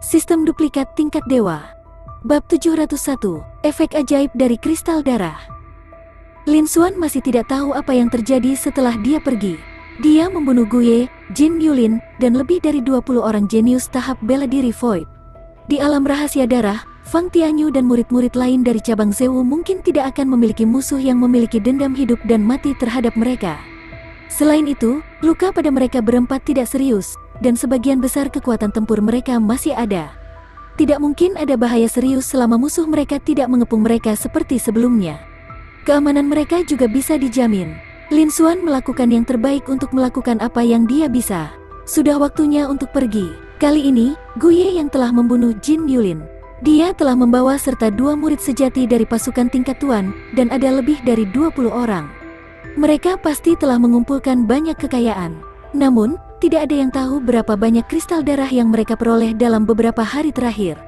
Sistem duplikat tingkat dewa. Bab 701, efek ajaib dari kristal darah. Lin Xuan masih tidak tahu apa yang terjadi setelah dia pergi. Dia membunuh Guye, Jin Yulin, dan lebih dari 20 orang jenius tahap bela diri Void. Di alam rahasia darah, Fang Tianyu dan murid-murid lain dari cabang Zewu mungkin tidak akan memiliki musuh yang memiliki dendam hidup dan mati terhadap mereka. Selain itu, luka pada mereka berempat tidak serius, dan sebagian besar kekuatan tempur mereka masih ada. Tidak mungkin ada bahaya serius selama musuh mereka tidak mengepung mereka seperti sebelumnya. Keamanan mereka juga bisa dijamin. Lin Xuan melakukan yang terbaik untuk melakukan apa yang dia bisa. Sudah waktunya untuk pergi. Kali ini, Guye yang telah membunuh Jin Yulin. Dia telah membawa serta 2 murid sejati dari pasukan tingkat tuan, dan ada lebih dari 20 orang. Mereka pasti telah mengumpulkan banyak kekayaan. Namun, tidak ada yang tahu berapa banyak kristal darah yang mereka peroleh dalam beberapa hari terakhir.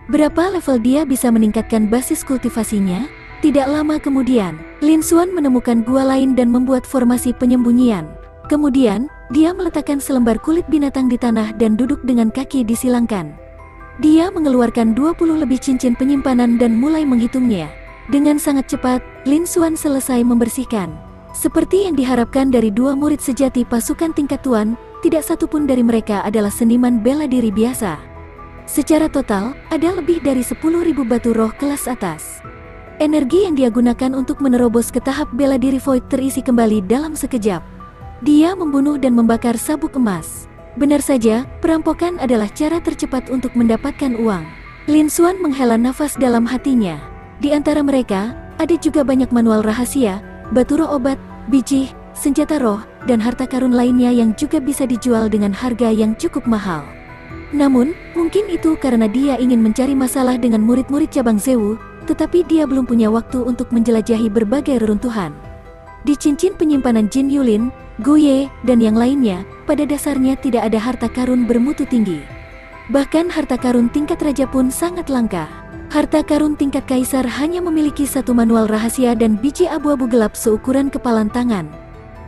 Berapa level dia bisa meningkatkan basis kultivasinya? Tidak lama kemudian, Lin Xuan menemukan gua lain dan membuat formasi penyembunyian. Kemudian, dia meletakkan selembar kulit binatang di tanah dan duduk dengan kaki disilangkan. Dia mengeluarkan 20 lebih cincin penyimpanan dan mulai menghitungnya. Dengan sangat cepat, Lin Xuan selesai membersihkan. Seperti yang diharapkan dari 2 murid sejati pasukan tingkat tuan, tidak satupun dari mereka adalah seniman bela diri biasa. Secara total, ada lebih dari 10.000 batu roh kelas atas. Energi yang dia gunakan untuk menerobos ke tahap bela diri Void terisi kembali dalam sekejap. Dia membunuh dan membakar sabuk emas. Benar saja, perampokan adalah cara tercepat untuk mendapatkan uang. Lin Xuan menghela nafas dalam hatinya. Di antara mereka, ada juga banyak manual rahasia, batu roh obat, biji, senjata roh, dan harta karun lainnya yang juga bisa dijual dengan harga yang cukup mahal. Namun, mungkin itu karena dia ingin mencari masalah dengan murid-murid cabang Zewu, tetapi dia belum punya waktu untuk menjelajahi berbagai reruntuhan. Di cincin penyimpanan Jin Yulin, Guye, dan yang lainnya, pada dasarnya tidak ada harta karun bermutu tinggi. Bahkan harta karun tingkat raja pun sangat langka. Harta karun tingkat kaisar hanya memiliki 1 manual rahasia dan biji abu-abu gelap seukuran kepalan tangan.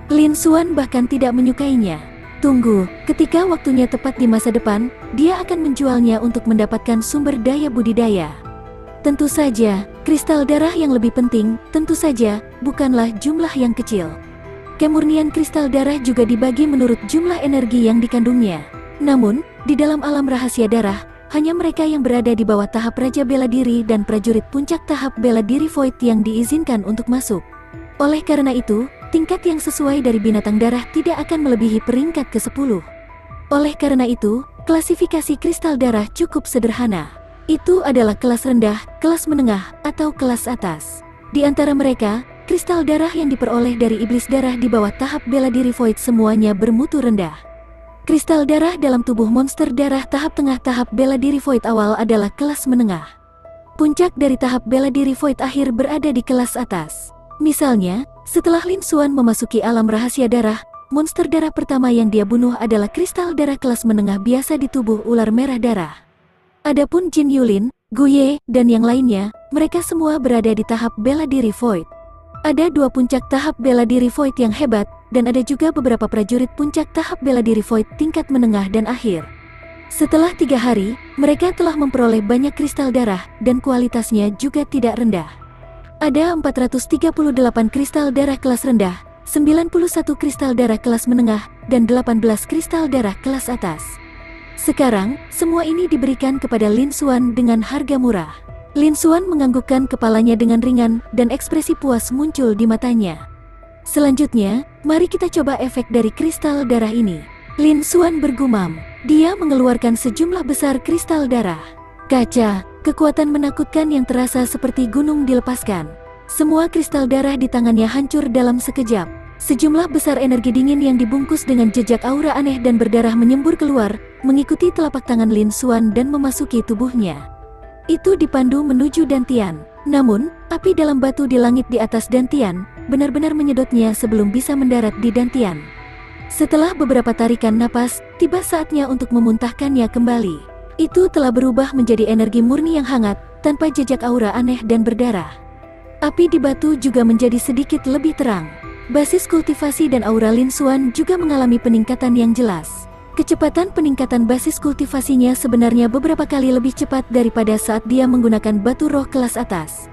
Lin Xuan bahkan tidak menyukainya. Tunggu, ketika waktunya tepat di masa depan, dia akan menjualnya untuk mendapatkan sumber daya budidaya. Tentu saja, kristal darah yang lebih penting, tentu saja, bukanlah jumlah yang kecil. Kemurnian kristal darah juga dibagi menurut jumlah energi yang dikandungnya. Namun, di dalam alam rahasia darah, hanya mereka yang berada di bawah tahap Raja Bela Diri dan prajurit puncak tahap Bela Diri Void yang diizinkan untuk masuk. Oleh karena itu, tingkat yang sesuai dari binatang darah tidak akan melebihi peringkat ke-10. Oleh karena itu, klasifikasi kristal darah cukup sederhana. Itu adalah kelas rendah, kelas menengah, atau kelas atas. Di antara mereka, kristal darah yang diperoleh dari iblis darah di bawah tahap Bela Diri Void semuanya bermutu rendah. Kristal darah dalam tubuh monster darah tahap tengah tahap bela diri Void awal adalah kelas menengah. Puncak dari tahap bela diri Void akhir berada di kelas atas. Misalnya, setelah Lin Xuan memasuki alam rahasia darah, monster darah pertama yang dia bunuh adalah kristal darah kelas menengah biasa di tubuh ular merah darah. Adapun Jin Yulin, Guye, dan yang lainnya, mereka semua berada di tahap bela diri Void. Ada 2 puncak tahap bela diri Void yang hebat, dan ada juga beberapa prajurit puncak tahap bela diri Void tingkat menengah dan akhir. Setelah 3 hari, mereka telah memperoleh banyak kristal darah, dan kualitasnya juga tidak rendah. Ada 438 kristal darah kelas rendah, 91 kristal darah kelas menengah, dan 18 kristal darah kelas atas. Sekarang, semua ini diberikan kepada Lin Xuan dengan harga murah. Lin Xuan menganggukkan kepalanya dengan ringan, dan ekspresi puas muncul di matanya. Selanjutnya, mari kita coba efek dari kristal darah ini. Lin Xuan bergumam. Dia mengeluarkan sejumlah besar kristal darah. Kaca, kekuatan menakutkan yang terasa seperti gunung dilepaskan. Semua kristal darah di tangannya hancur dalam sekejap. Sejumlah besar energi dingin yang dibungkus dengan jejak aura aneh dan berdarah menyembur keluar, mengikuti telapak tangan Lin Xuan dan memasuki tubuhnya. Itu dipandu menuju Dantian. Namun, api dalam batu di langit di atas Dantian benar-benar menyedotnya sebelum bisa mendarat di Dantian. Setelah beberapa tarikan napas, tiba saatnya untuk memuntahkannya kembali. Itu telah berubah menjadi energi murni yang hangat, tanpa jejak aura aneh dan berdarah. Api di batu juga menjadi sedikit lebih terang. Basis kultivasi dan aura Lin Xuan juga mengalami peningkatan yang jelas. Kecepatan peningkatan basis kultivasinya sebenarnya beberapa kali lebih cepat daripada saat dia menggunakan batu roh kelas atas.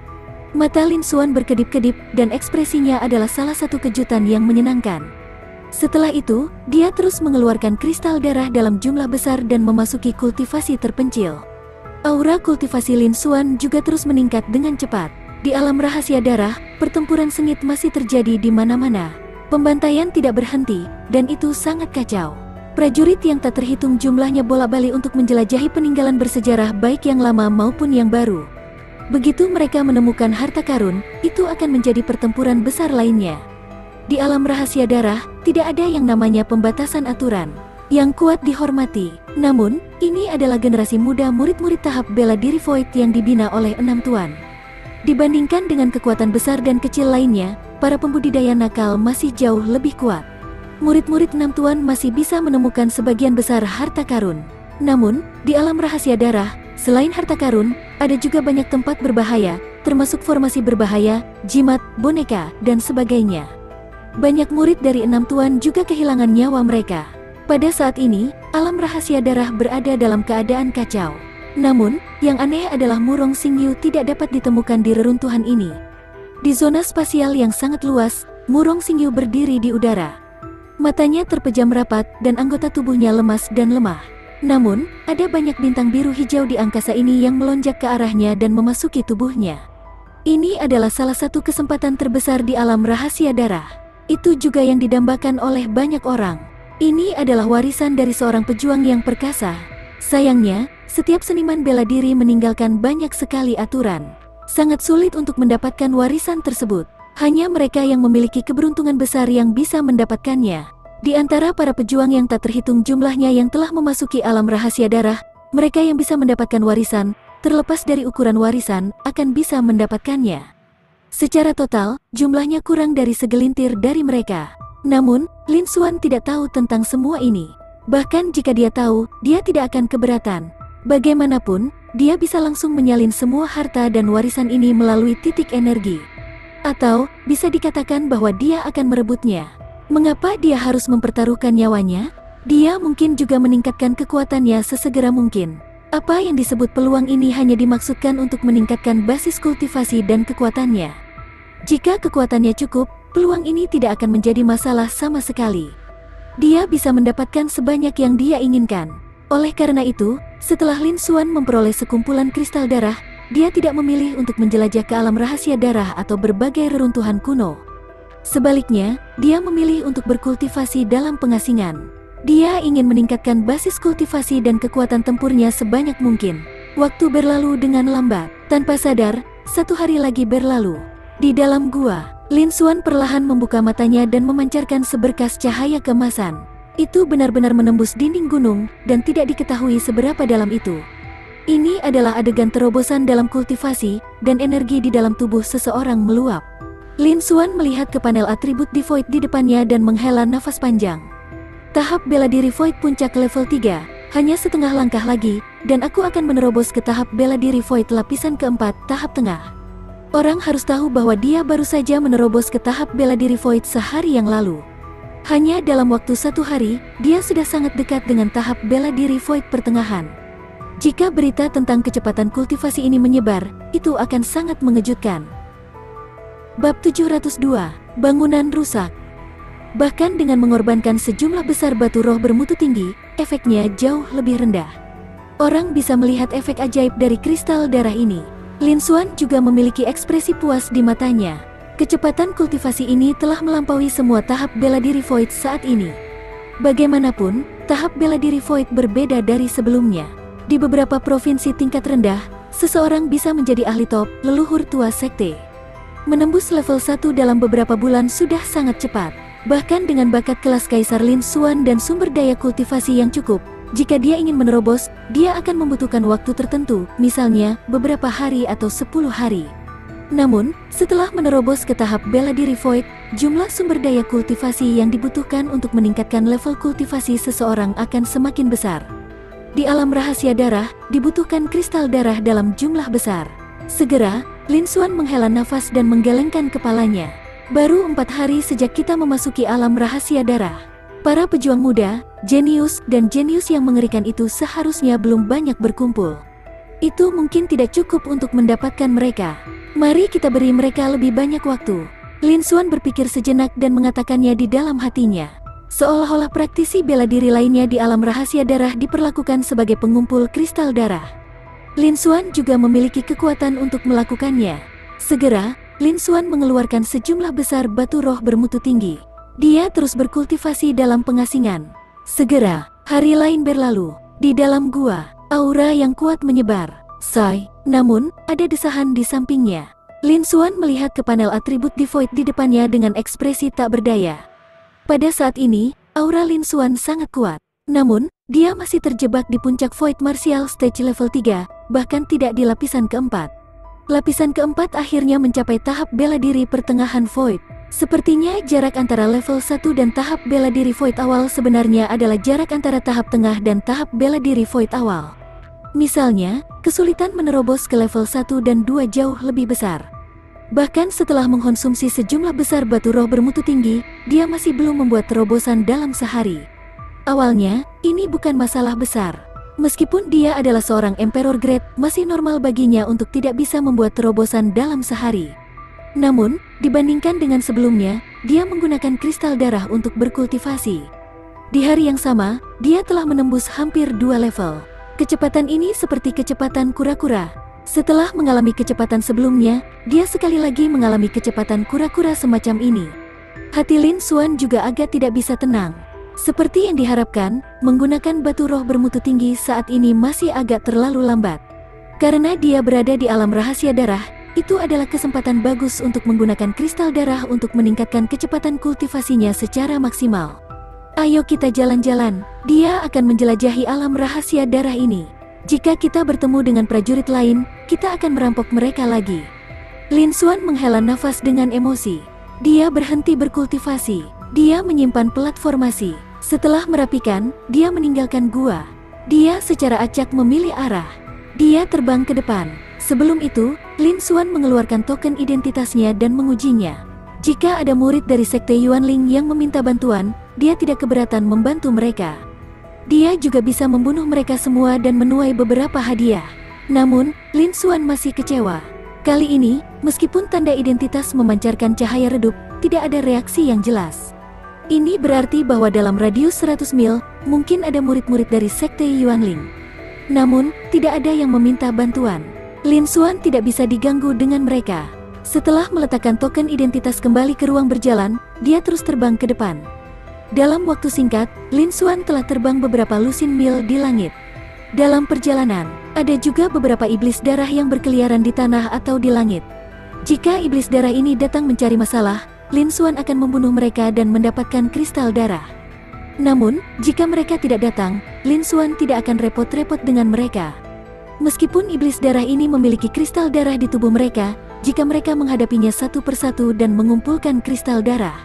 Mata Lin Xuan berkedip-kedip dan ekspresinya adalah salah satu kejutan yang menyenangkan. Setelah itu, dia terus mengeluarkan kristal darah dalam jumlah besar dan memasuki kultivasi terpencil. Aura kultivasi Lin Xuan juga terus meningkat dengan cepat. Di alam rahasia darah, pertempuran sengit masih terjadi di mana-mana. Pembantaian tidak berhenti, dan itu sangat kacau. Prajurit yang tak terhitung jumlahnya bolak-balik untuk menjelajahi peninggalan bersejarah baik yang lama maupun yang baru. Begitu mereka menemukan harta karun, itu akan menjadi pertempuran besar lainnya. Di alam rahasia darah, tidak ada yang namanya pembatasan aturan. Yang kuat dihormati. Namun, ini adalah generasi muda murid-murid tahap bela diri Void yang dibina oleh 6 tuan. Dibandingkan dengan kekuatan besar dan kecil lainnya, para pembudidaya nakal masih jauh lebih kuat. Murid-murid 6 tuan masih bisa menemukan sebagian besar harta karun. Namun, di alam rahasia darah, selain harta karun, ada juga banyak tempat berbahaya, termasuk formasi berbahaya, jimat, boneka, dan sebagainya. Banyak murid dari 6 tuan juga kehilangan nyawa mereka. Pada saat ini, alam rahasia darah berada dalam keadaan kacau. Namun, yang aneh adalah Murong Xingyu tidak dapat ditemukan di reruntuhan ini. Di zona spasial yang sangat luas, Murong Xingyu berdiri di udara. Matanya terpejam rapat dan anggota tubuhnya lemas dan lemah. Namun, ada banyak bintang biru hijau di angkasa ini yang melonjak ke arahnya dan memasuki tubuhnya. Ini adalah salah satu kesempatan terbesar di alam rahasia darah. Itu juga yang didambakan oleh banyak orang. Ini adalah warisan dari seorang pejuang yang perkasa. Sayangnya, setiap seniman bela diri meninggalkan banyak sekali aturan. Sangat sulit untuk mendapatkan warisan tersebut. Hanya mereka yang memiliki keberuntungan besar yang bisa mendapatkannya. Di antara para pejuang yang tak terhitung jumlahnya yang telah memasuki alam rahasia darah, mereka yang bisa mendapatkan warisan, terlepas dari ukuran warisan, akan bisa mendapatkannya. Secara total, jumlahnya kurang dari segelintir dari mereka. Namun, Lin Xuan tidak tahu tentang semua ini. Bahkan jika dia tahu, dia tidak akan keberatan. Bagaimanapun, dia bisa langsung menyalin semua harta dan warisan ini melalui titik energi. Atau, bisa dikatakan bahwa dia akan merebutnya. Mengapa dia harus mempertaruhkan nyawanya? Dia mungkin juga meningkatkan kekuatannya sesegera mungkin. Apa yang disebut peluang ini hanya dimaksudkan untuk meningkatkan basis kultivasi dan kekuatannya. Jika kekuatannya cukup, peluang ini tidak akan menjadi masalah sama sekali. Dia bisa mendapatkan sebanyak yang dia inginkan. Oleh karena itu, setelah Lin Xuan memperoleh sekumpulan kristal darah, dia tidak memilih untuk menjelajah ke alam rahasia darah atau berbagai reruntuhan kuno. Sebaliknya, dia memilih untuk berkultivasi dalam pengasingan. Dia ingin meningkatkan basis kultivasi dan kekuatan tempurnya sebanyak mungkin. Waktu berlalu dengan lambat. Tanpa sadar, 1 hari lagi berlalu. Di dalam gua, Lin Xuan perlahan membuka matanya dan memancarkan seberkas cahaya keemasan. Itu benar-benar menembus dinding gunung, dan tidak diketahui seberapa dalam itu. Ini adalah adegan terobosan dalam kultivasi, dan energi di dalam tubuh seseorang meluap. Lin Xuan melihat ke panel atribut di Void di depannya dan menghela nafas panjang. Tahap bela diri Void puncak level 3, hanya setengah langkah lagi, dan aku akan menerobos ke tahap bela diri Void lapisan keempat, tahap tengah. Orang harus tahu bahwa dia baru saja menerobos ke tahap bela diri Void sehari yang lalu. Hanya dalam waktu 1 hari, dia sudah sangat dekat dengan tahap bela diri Void pertengahan. Jika berita tentang kecepatan kultivasi ini menyebar, itu akan sangat mengejutkan. Bab 702, Bangunan Rusak. Bahkan dengan mengorbankan sejumlah besar batu roh bermutu tinggi, efeknya jauh lebih rendah. Orang bisa melihat efek ajaib dari kristal darah ini. Lin Xuan juga memiliki ekspresi puas di matanya. Kecepatan kultivasi ini telah melampaui semua tahap bela diri Void saat ini. Bagaimanapun, tahap bela diri Void berbeda dari sebelumnya. Di beberapa provinsi tingkat rendah, seseorang bisa menjadi ahli top, leluhur tua sekte. Menembus level 1 dalam beberapa bulan sudah sangat cepat. Bahkan dengan bakat kelas Kaisar Lin Xuan dan sumber daya kultivasi yang cukup, jika dia ingin menerobos, dia akan membutuhkan waktu tertentu, misalnya beberapa hari atau 10 hari. Namun, setelah menerobos ke tahap bela diri Void, jumlah sumber daya kultivasi yang dibutuhkan untuk meningkatkan level kultivasi seseorang akan semakin besar. Di alam rahasia darah, dibutuhkan kristal darah dalam jumlah besar. Segera, Lin Xuan menghela nafas dan menggelengkan kepalanya. Baru 4 hari sejak kita memasuki alam rahasia darah. Para pejuang muda, Jenius dan jenius yang mengerikan itu seharusnya belum banyak berkumpul. Itu mungkin tidak cukup untuk mendapatkan mereka. Mari kita beri mereka lebih banyak waktu. Lin Xuan berpikir sejenak dan mengatakannya di dalam hatinya. Seolah-olah praktisi bela diri lainnya di alam rahasia darah diperlakukan sebagai pengumpul kristal darah. Lin Xuan juga memiliki kekuatan untuk melakukannya. Segera, Lin Xuan mengeluarkan sejumlah besar batu roh bermutu tinggi. Dia terus berkultivasi dalam pengasingan. Segera, hari lain berlalu. Di dalam gua, aura yang kuat menyebar. Namun, ada desahan di sampingnya. Lin Xuan melihat ke panel atribut di Void di depannya dengan ekspresi tak berdaya. Pada saat ini, aura Lin Xuan sangat kuat. Namun, dia masih terjebak di puncak Void Martial Stage level 3, bahkan tidak di lapisan keempat. Lapisan keempat akhirnya mencapai tahap bela diri pertengahan Void. Sepertinya jarak antara level 1 dan tahap bela diri Void awal sebenarnya adalah jarak antara tahap tengah dan tahap bela diri Void awal. Misalnya, kesulitan menerobos ke level 1 dan 2 jauh lebih besar. Bahkan setelah mengkonsumsi sejumlah besar batu roh bermutu tinggi, dia masih belum membuat terobosan dalam sehari. Awalnya, ini bukan masalah besar. Meskipun dia adalah seorang Emperor Grade, masih normal baginya untuk tidak bisa membuat terobosan dalam sehari. Namun, dibandingkan dengan sebelumnya, dia menggunakan kristal darah untuk berkultivasi. Di hari yang sama, dia telah menembus hampir 2 level. Kecepatan ini seperti kecepatan kura-kura. Setelah mengalami kecepatan sebelumnya, dia sekali lagi mengalami kecepatan kura-kura semacam ini. Hati Lin Xuan juga agak tidak bisa tenang. Seperti yang diharapkan, menggunakan batu roh bermutu tinggi saat ini masih agak terlalu lambat. Karena dia berada di alam rahasia darah, itu adalah kesempatan bagus untuk menggunakan kristal darah untuk meningkatkan kecepatan kultivasinya secara maksimal. Ayo kita jalan-jalan, dia akan menjelajahi alam rahasia darah ini. Jika kita bertemu dengan prajurit lain, kita akan merampok mereka lagi. Lin Xuan menghela nafas dengan emosi. Dia berhenti berkultivasi. Dia menyimpan pelat formasi. Setelah merapikan, dia meninggalkan gua. Dia secara acak memilih arah. Dia terbang ke depan. Sebelum itu, Lin Xuan mengeluarkan token identitasnya dan mengujinya. Jika ada murid dari Sekte Yuanling yang meminta bantuan, dia tidak keberatan membantu mereka. Dia juga bisa membunuh mereka semua dan menuai beberapa hadiah. Namun, Lin Xuan masih kecewa. Kali ini, meskipun tanda identitas memancarkan cahaya redup, tidak ada reaksi yang jelas. Ini berarti bahwa dalam radius 100 mil, mungkin ada murid-murid dari Sekte Yuanling. Namun, tidak ada yang meminta bantuan. Lin Xuan tidak bisa diganggu dengan mereka. Setelah meletakkan token identitas kembali ke ruang berjalan, dia terus terbang ke depan. Dalam waktu singkat, Lin Xuan telah terbang beberapa lusin mil di langit. Dalam perjalanan, ada juga beberapa iblis darah yang berkeliaran di tanah atau di langit. Jika iblis darah ini datang mencari masalah, Lin Xuan akan membunuh mereka dan mendapatkan kristal darah. Namun, jika mereka tidak datang, Lin Xuan tidak akan repot-repot dengan mereka. Meskipun iblis darah ini memiliki kristal darah di tubuh mereka, jika mereka menghadapinya satu persatu dan mengumpulkan kristal darah,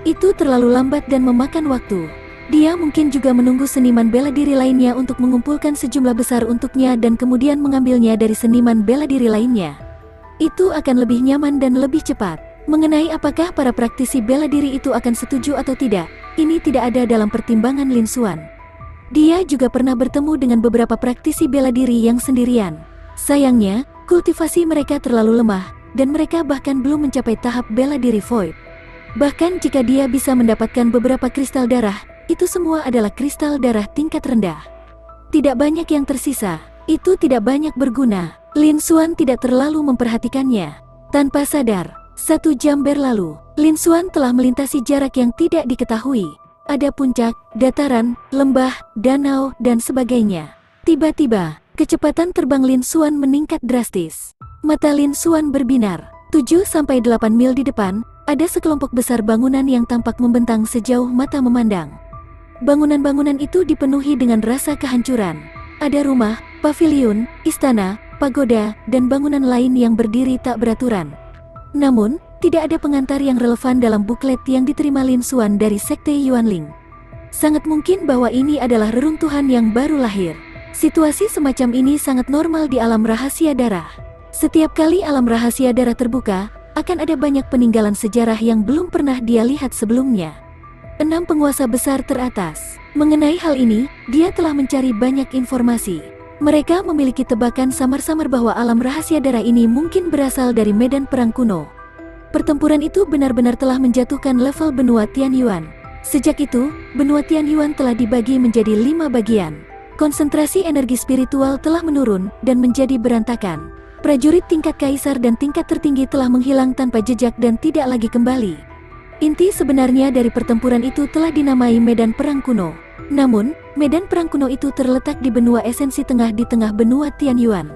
itu terlalu lambat dan memakan waktu. Dia mungkin juga menunggu seniman bela diri lainnya untuk mengumpulkan sejumlah besar untuknya dan kemudian mengambilnya dari seniman bela diri lainnya. Itu akan lebih nyaman dan lebih cepat. Mengenai apakah para praktisi bela diri itu akan setuju atau tidak, ini tidak ada dalam pertimbangan Lin Xuan. Dia juga pernah bertemu dengan beberapa praktisi bela diri yang sendirian. Sayangnya, kultivasi mereka terlalu lemah, dan mereka bahkan belum mencapai tahap bela diri Void. Bahkan jika dia bisa mendapatkan beberapa kristal darah, itu semua adalah kristal darah tingkat rendah. Tidak banyak yang tersisa, itu tidak banyak berguna. Lin Xuan tidak terlalu memperhatikannya. Tanpa sadar, 1 jam berlalu, Lin Xuan telah melintasi jarak yang tidak diketahui. Ada puncak, dataran, lembah, danau, dan sebagainya. Tiba-tiba, kecepatan terbang Lin Xuan meningkat drastis. Mata Lin Xuan berbinar. 7-8 mil di depan, ada sekelompok besar bangunan yang tampak membentang sejauh mata memandang. Bangunan-bangunan itu dipenuhi dengan rasa kehancuran. Ada rumah, paviliun, istana, pagoda, dan bangunan lain yang berdiri tak beraturan. Namun, tidak ada pengantar yang relevan dalam buklet yang diterima Lin Xuan dari Sekte Yuanling. Sangat mungkin bahwa ini adalah reruntuhan yang baru lahir. Situasi semacam ini sangat normal di alam rahasia darah. Setiap kali alam rahasia darah terbuka, akan ada banyak peninggalan sejarah yang belum pernah dia lihat sebelumnya. 6 penguasa besar teratas. Mengenai hal ini, dia telah mencari banyak informasi. Mereka memiliki tebakan samar-samar bahwa alam rahasia darah ini mungkin berasal dari medan perang kuno. Pertempuran itu benar-benar telah menjatuhkan level benua Tianyuan. Sejak itu, benua Tianyuan telah dibagi menjadi 5 bagian. Konsentrasi energi spiritual telah menurun dan menjadi berantakan. Prajurit tingkat kaisar dan tingkat tertinggi telah menghilang tanpa jejak dan tidak lagi kembali. Inti sebenarnya dari pertempuran itu telah dinamai medan perang kuno. Namun, medan perang kuno itu terletak di benua esensi tengah di tengah benua Tianyuan.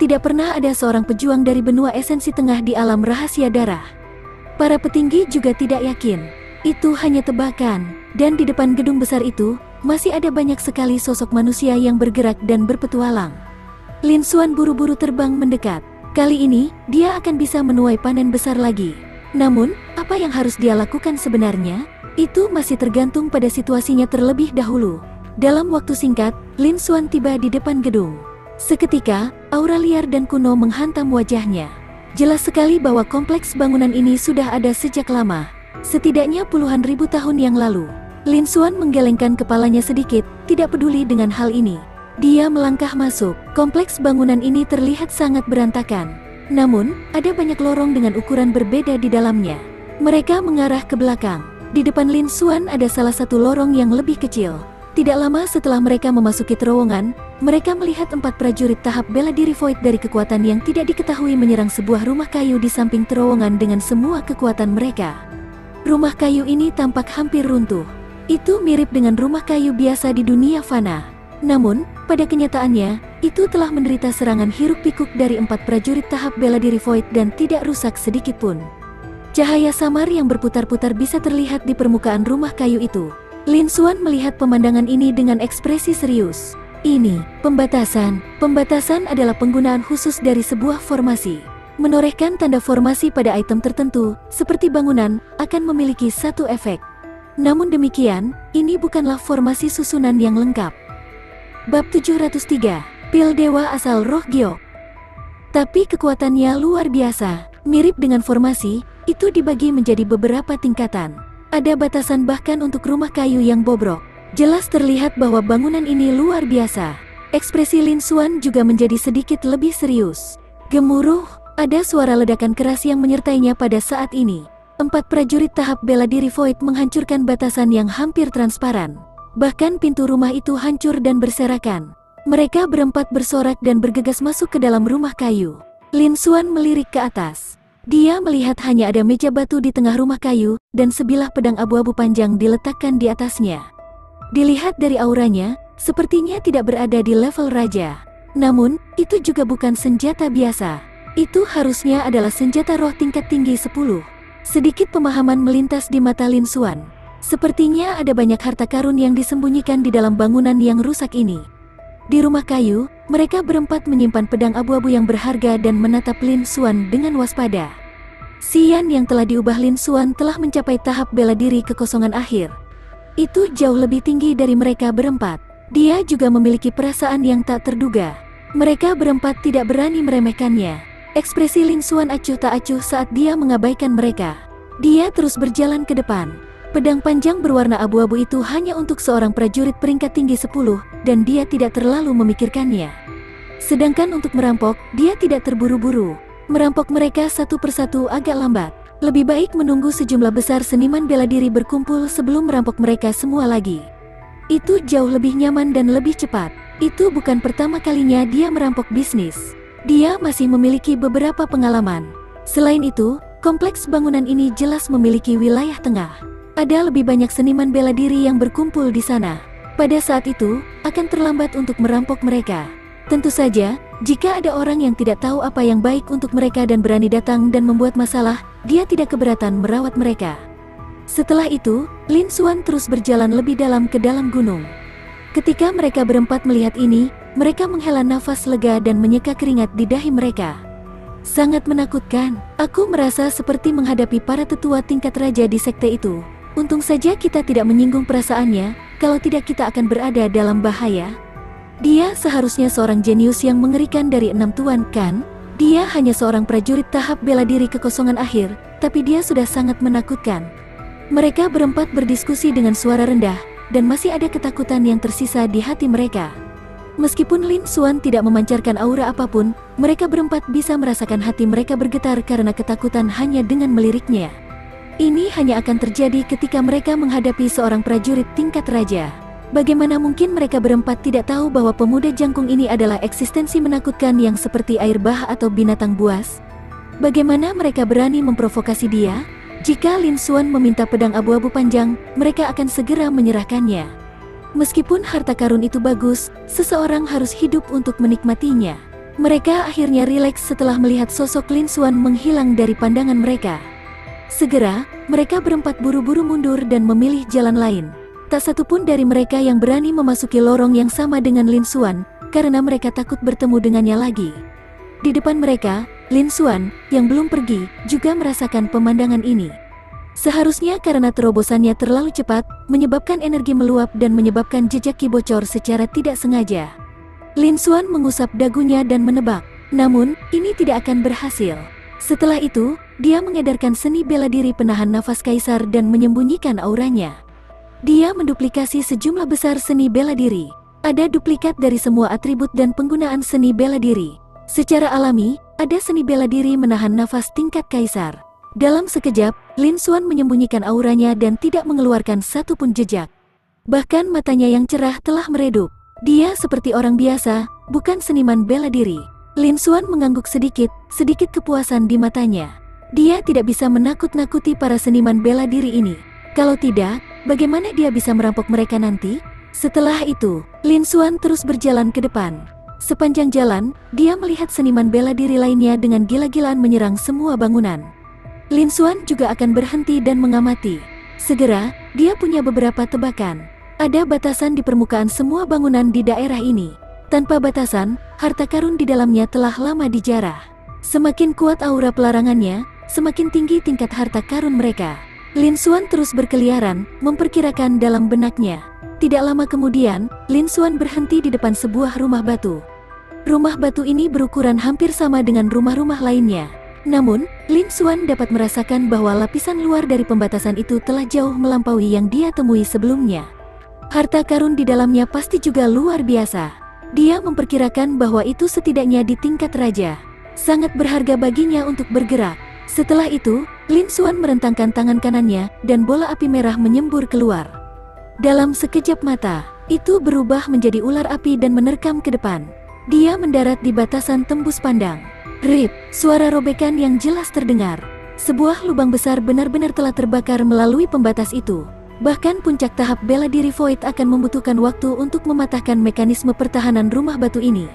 Tidak pernah ada seorang pejuang dari benua esensi tengah di alam rahasia darah. Para petinggi juga tidak yakin. Itu hanya tebakan, dan di depan gedung besar itu, masih ada banyak sekali sosok manusia yang bergerak dan berpetualang. Lin Xuan buru-buru terbang mendekat. Kali ini, dia akan bisa menuai panen besar lagi. Namun, apa yang harus dia lakukan sebenarnya? Itu masih tergantung pada situasinya terlebih dahulu. Dalam waktu singkat, Lin Xuan tiba di depan gedung. Seketika, aura liar dan kuno menghantam wajahnya. Jelas sekali bahwa kompleks bangunan ini sudah ada sejak lama. Setidaknya puluhan ribu tahun yang lalu. Lin Xuan menggelengkan kepalanya sedikit, tidak peduli dengan hal ini. Dia melangkah masuk. Kompleks bangunan ini terlihat sangat berantakan. Namun, ada banyak lorong dengan ukuran berbeda di dalamnya. Mereka mengarah ke belakang. Di depan Lin Xuan ada salah satu lorong yang lebih kecil. Tidak lama setelah mereka memasuki terowongan, mereka melihat 4 prajurit tahap bela diri Void dari kekuatan yang tidak diketahui menyerang sebuah rumah kayu di samping terowongan dengan semua kekuatan mereka. Rumah kayu ini tampak hampir runtuh. Itu mirip dengan rumah kayu biasa di dunia fana. Namun, pada kenyataannya, itu telah menderita serangan hiruk-pikuk dari 4 prajurit tahap bela diri Void dan tidak rusak sedikit pun. Cahaya samar yang berputar-putar bisa terlihat di permukaan rumah kayu itu. Lin Xuan melihat pemandangan ini dengan ekspresi serius. Ini, pembatasan. Pembatasan adalah penggunaan khusus dari sebuah formasi. Menorehkan tanda formasi pada item tertentu, seperti bangunan, akan memiliki satu efek. Namun demikian, ini bukanlah formasi susunan yang lengkap. Bab 703, Pil Dewa Asal Roh Giok. Tapi kekuatannya luar biasa. Mirip dengan formasi, itu dibagi menjadi beberapa tingkatan. Ada batasan bahkan untuk rumah kayu yang bobrok. Jelas terlihat bahwa bangunan ini luar biasa. Ekspresi Lin Xuan juga menjadi sedikit lebih serius. Gemuruh, ada suara ledakan keras yang menyertainya pada saat ini. 4 prajurit tahap bela diri Void menghancurkan batasan yang hampir transparan. Bahkan pintu rumah itu hancur dan berserakan. Mereka berempat bersorak dan bergegas masuk ke dalam rumah kayu. Lin Xuan melirik ke atas. Dia melihat hanya ada meja batu di tengah rumah kayu, dan sebilah pedang abu-abu panjang diletakkan di atasnya. Dilihat dari auranya, sepertinya tidak berada di level raja. Namun, itu juga bukan senjata biasa. Itu harusnya adalah senjata roh tingkat tinggi 10. Sedikit pemahaman melintas di mata Lin Xuan. Sepertinya ada banyak harta karun yang disembunyikan di dalam bangunan yang rusak ini. Di rumah kayu, mereka berempat menyimpan pedang abu-abu yang berharga dan menatap Lin Xuan dengan waspada. Xian yang telah diubah Lin Xuan telah mencapai tahap bela diri kekosongan akhir. Itu jauh lebih tinggi dari mereka berempat. Dia juga memiliki perasaan yang tak terduga. Mereka berempat tidak berani meremehkannya. Ekspresi Lin Xuan acuh tak acuh saat dia mengabaikan mereka. Dia terus berjalan ke depan. Pedang panjang berwarna abu-abu itu hanya untuk seorang prajurit peringkat tinggi 10, dan dia tidak terlalu memikirkannya. Sedangkan untuk merampok, dia tidak terburu-buru. Merampok mereka satu persatu agak lambat. Lebih baik menunggu sejumlah besar seniman bela diri berkumpul sebelum merampok mereka semua lagi. Itu jauh lebih nyaman dan lebih cepat. Itu bukan pertama kalinya dia merampok bisnis. Dia masih memiliki beberapa pengalaman. Selain itu, kompleks bangunan ini jelas memiliki wilayah tengah. Ada lebih banyak seniman bela diri yang berkumpul di sana. Pada saat itu, akan terlambat untuk merampok mereka. Tentu saja, jika ada orang yang tidak tahu apa yang baik untuk mereka dan berani datang dan membuat masalah, dia tidak keberatan merawat mereka. Setelah itu, Lin Xuan terus berjalan lebih dalam ke dalam gunung. Ketika mereka berempat melihat ini, mereka menghela nafas lega dan menyeka keringat di dahi mereka. Sangat menakutkan. Aku merasa seperti menghadapi para tetua tingkat raja di sekte itu. Untung saja kita tidak menyinggung perasaannya, kalau tidak kita akan berada dalam bahaya. Dia seharusnya seorang jenius yang mengerikan dari 6 tuan, kan? Dia hanya seorang prajurit tahap bela diri kekosongan akhir, tapi dia sudah sangat menakutkan. Mereka berempat berdiskusi dengan suara rendah, dan masih ada ketakutan yang tersisa di hati mereka. Meskipun Lin Xuan tidak memancarkan aura apapun, mereka berempat bisa merasakan hati mereka bergetar karena ketakutan hanya dengan meliriknya. Ini hanya akan terjadi ketika mereka menghadapi seorang prajurit tingkat raja. Bagaimana mungkin mereka berempat tidak tahu bahwa pemuda jangkung ini adalah eksistensi menakutkan yang seperti air bah atau binatang buas? Bagaimana mereka berani memprovokasi dia? Jika Lin Xuan meminta pedang abu-abu panjang, mereka akan segera menyerahkannya. Meskipun harta karun itu bagus, seseorang harus hidup untuk menikmatinya. Mereka akhirnya rileks setelah melihat sosok Lin Xuan menghilang dari pandangan mereka. Segera, mereka berempat buru-buru mundur dan memilih jalan lain. Tak satu pun dari mereka yang berani memasuki lorong yang sama dengan Lin Xuan, karena mereka takut bertemu dengannya lagi. Di depan mereka, Lin Xuan, yang belum pergi, juga merasakan pemandangan ini. Seharusnya karena terobosannya terlalu cepat, menyebabkan energi meluap dan menyebabkan jejak ki bocor secara tidak sengaja. Lin Xuan mengusap dagunya dan menebak, namun, ini tidak akan berhasil. Setelah itu, dia mengedarkan seni bela diri penahan nafas kaisar dan menyembunyikan auranya. Dia menduplikasi sejumlah besar seni bela diri. Ada duplikat dari semua atribut dan penggunaan seni bela diri. Secara alami, ada seni bela diri menahan nafas tingkat kaisar. Dalam sekejap, Lin Xuan menyembunyikan auranya dan tidak mengeluarkan satu pun jejak. Bahkan matanya yang cerah telah meredup. Dia seperti orang biasa, bukan seniman bela diri. Lin Xuan mengangguk sedikit kepuasan di matanya. Dia tidak bisa menakut-nakuti para seniman bela diri ini. Kalau tidak, bagaimana dia bisa merampok mereka nanti? Setelah itu, Lin Xuan terus berjalan ke depan. Sepanjang jalan, dia melihat seniman bela diri lainnya dengan gila-gilaan menyerang semua bangunan. Lin Xuan juga akan berhenti dan mengamati. Segera, dia punya beberapa tebakan. Ada batasan di permukaan semua bangunan di daerah ini. Tanpa batasan, harta karun di dalamnya telah lama dijarah. Semakin kuat aura pelarangannya, semakin tinggi tingkat harta karun mereka. Lin Xuan terus berkeliaran, memperkirakan dalam benaknya. Tidak lama kemudian, Lin Xuan berhenti di depan sebuah rumah batu. Rumah batu ini berukuran hampir sama dengan rumah-rumah lainnya. Namun, Lin Xuan dapat merasakan bahwa lapisan luar dari pembatasan itu telah jauh melampaui yang dia temui sebelumnya. Harta karun di dalamnya pasti juga luar biasa. Dia memperkirakan bahwa itu setidaknya di tingkat raja. Sangat berharga baginya untuk bergerak. Setelah itu, Lin Xuan merentangkan tangan kanannya dan bola api merah menyembur keluar. Dalam sekejap mata, itu berubah menjadi ular api dan menerkam ke depan. Dia mendarat di batasan tembus pandang. Rip, suara robekan yang jelas terdengar. Sebuah lubang besar benar-benar telah terbakar melalui pembatas itu. Bahkan puncak tahap bela diri Void akan membutuhkan waktu untuk mematahkan mekanisme pertahanan rumah batu ini.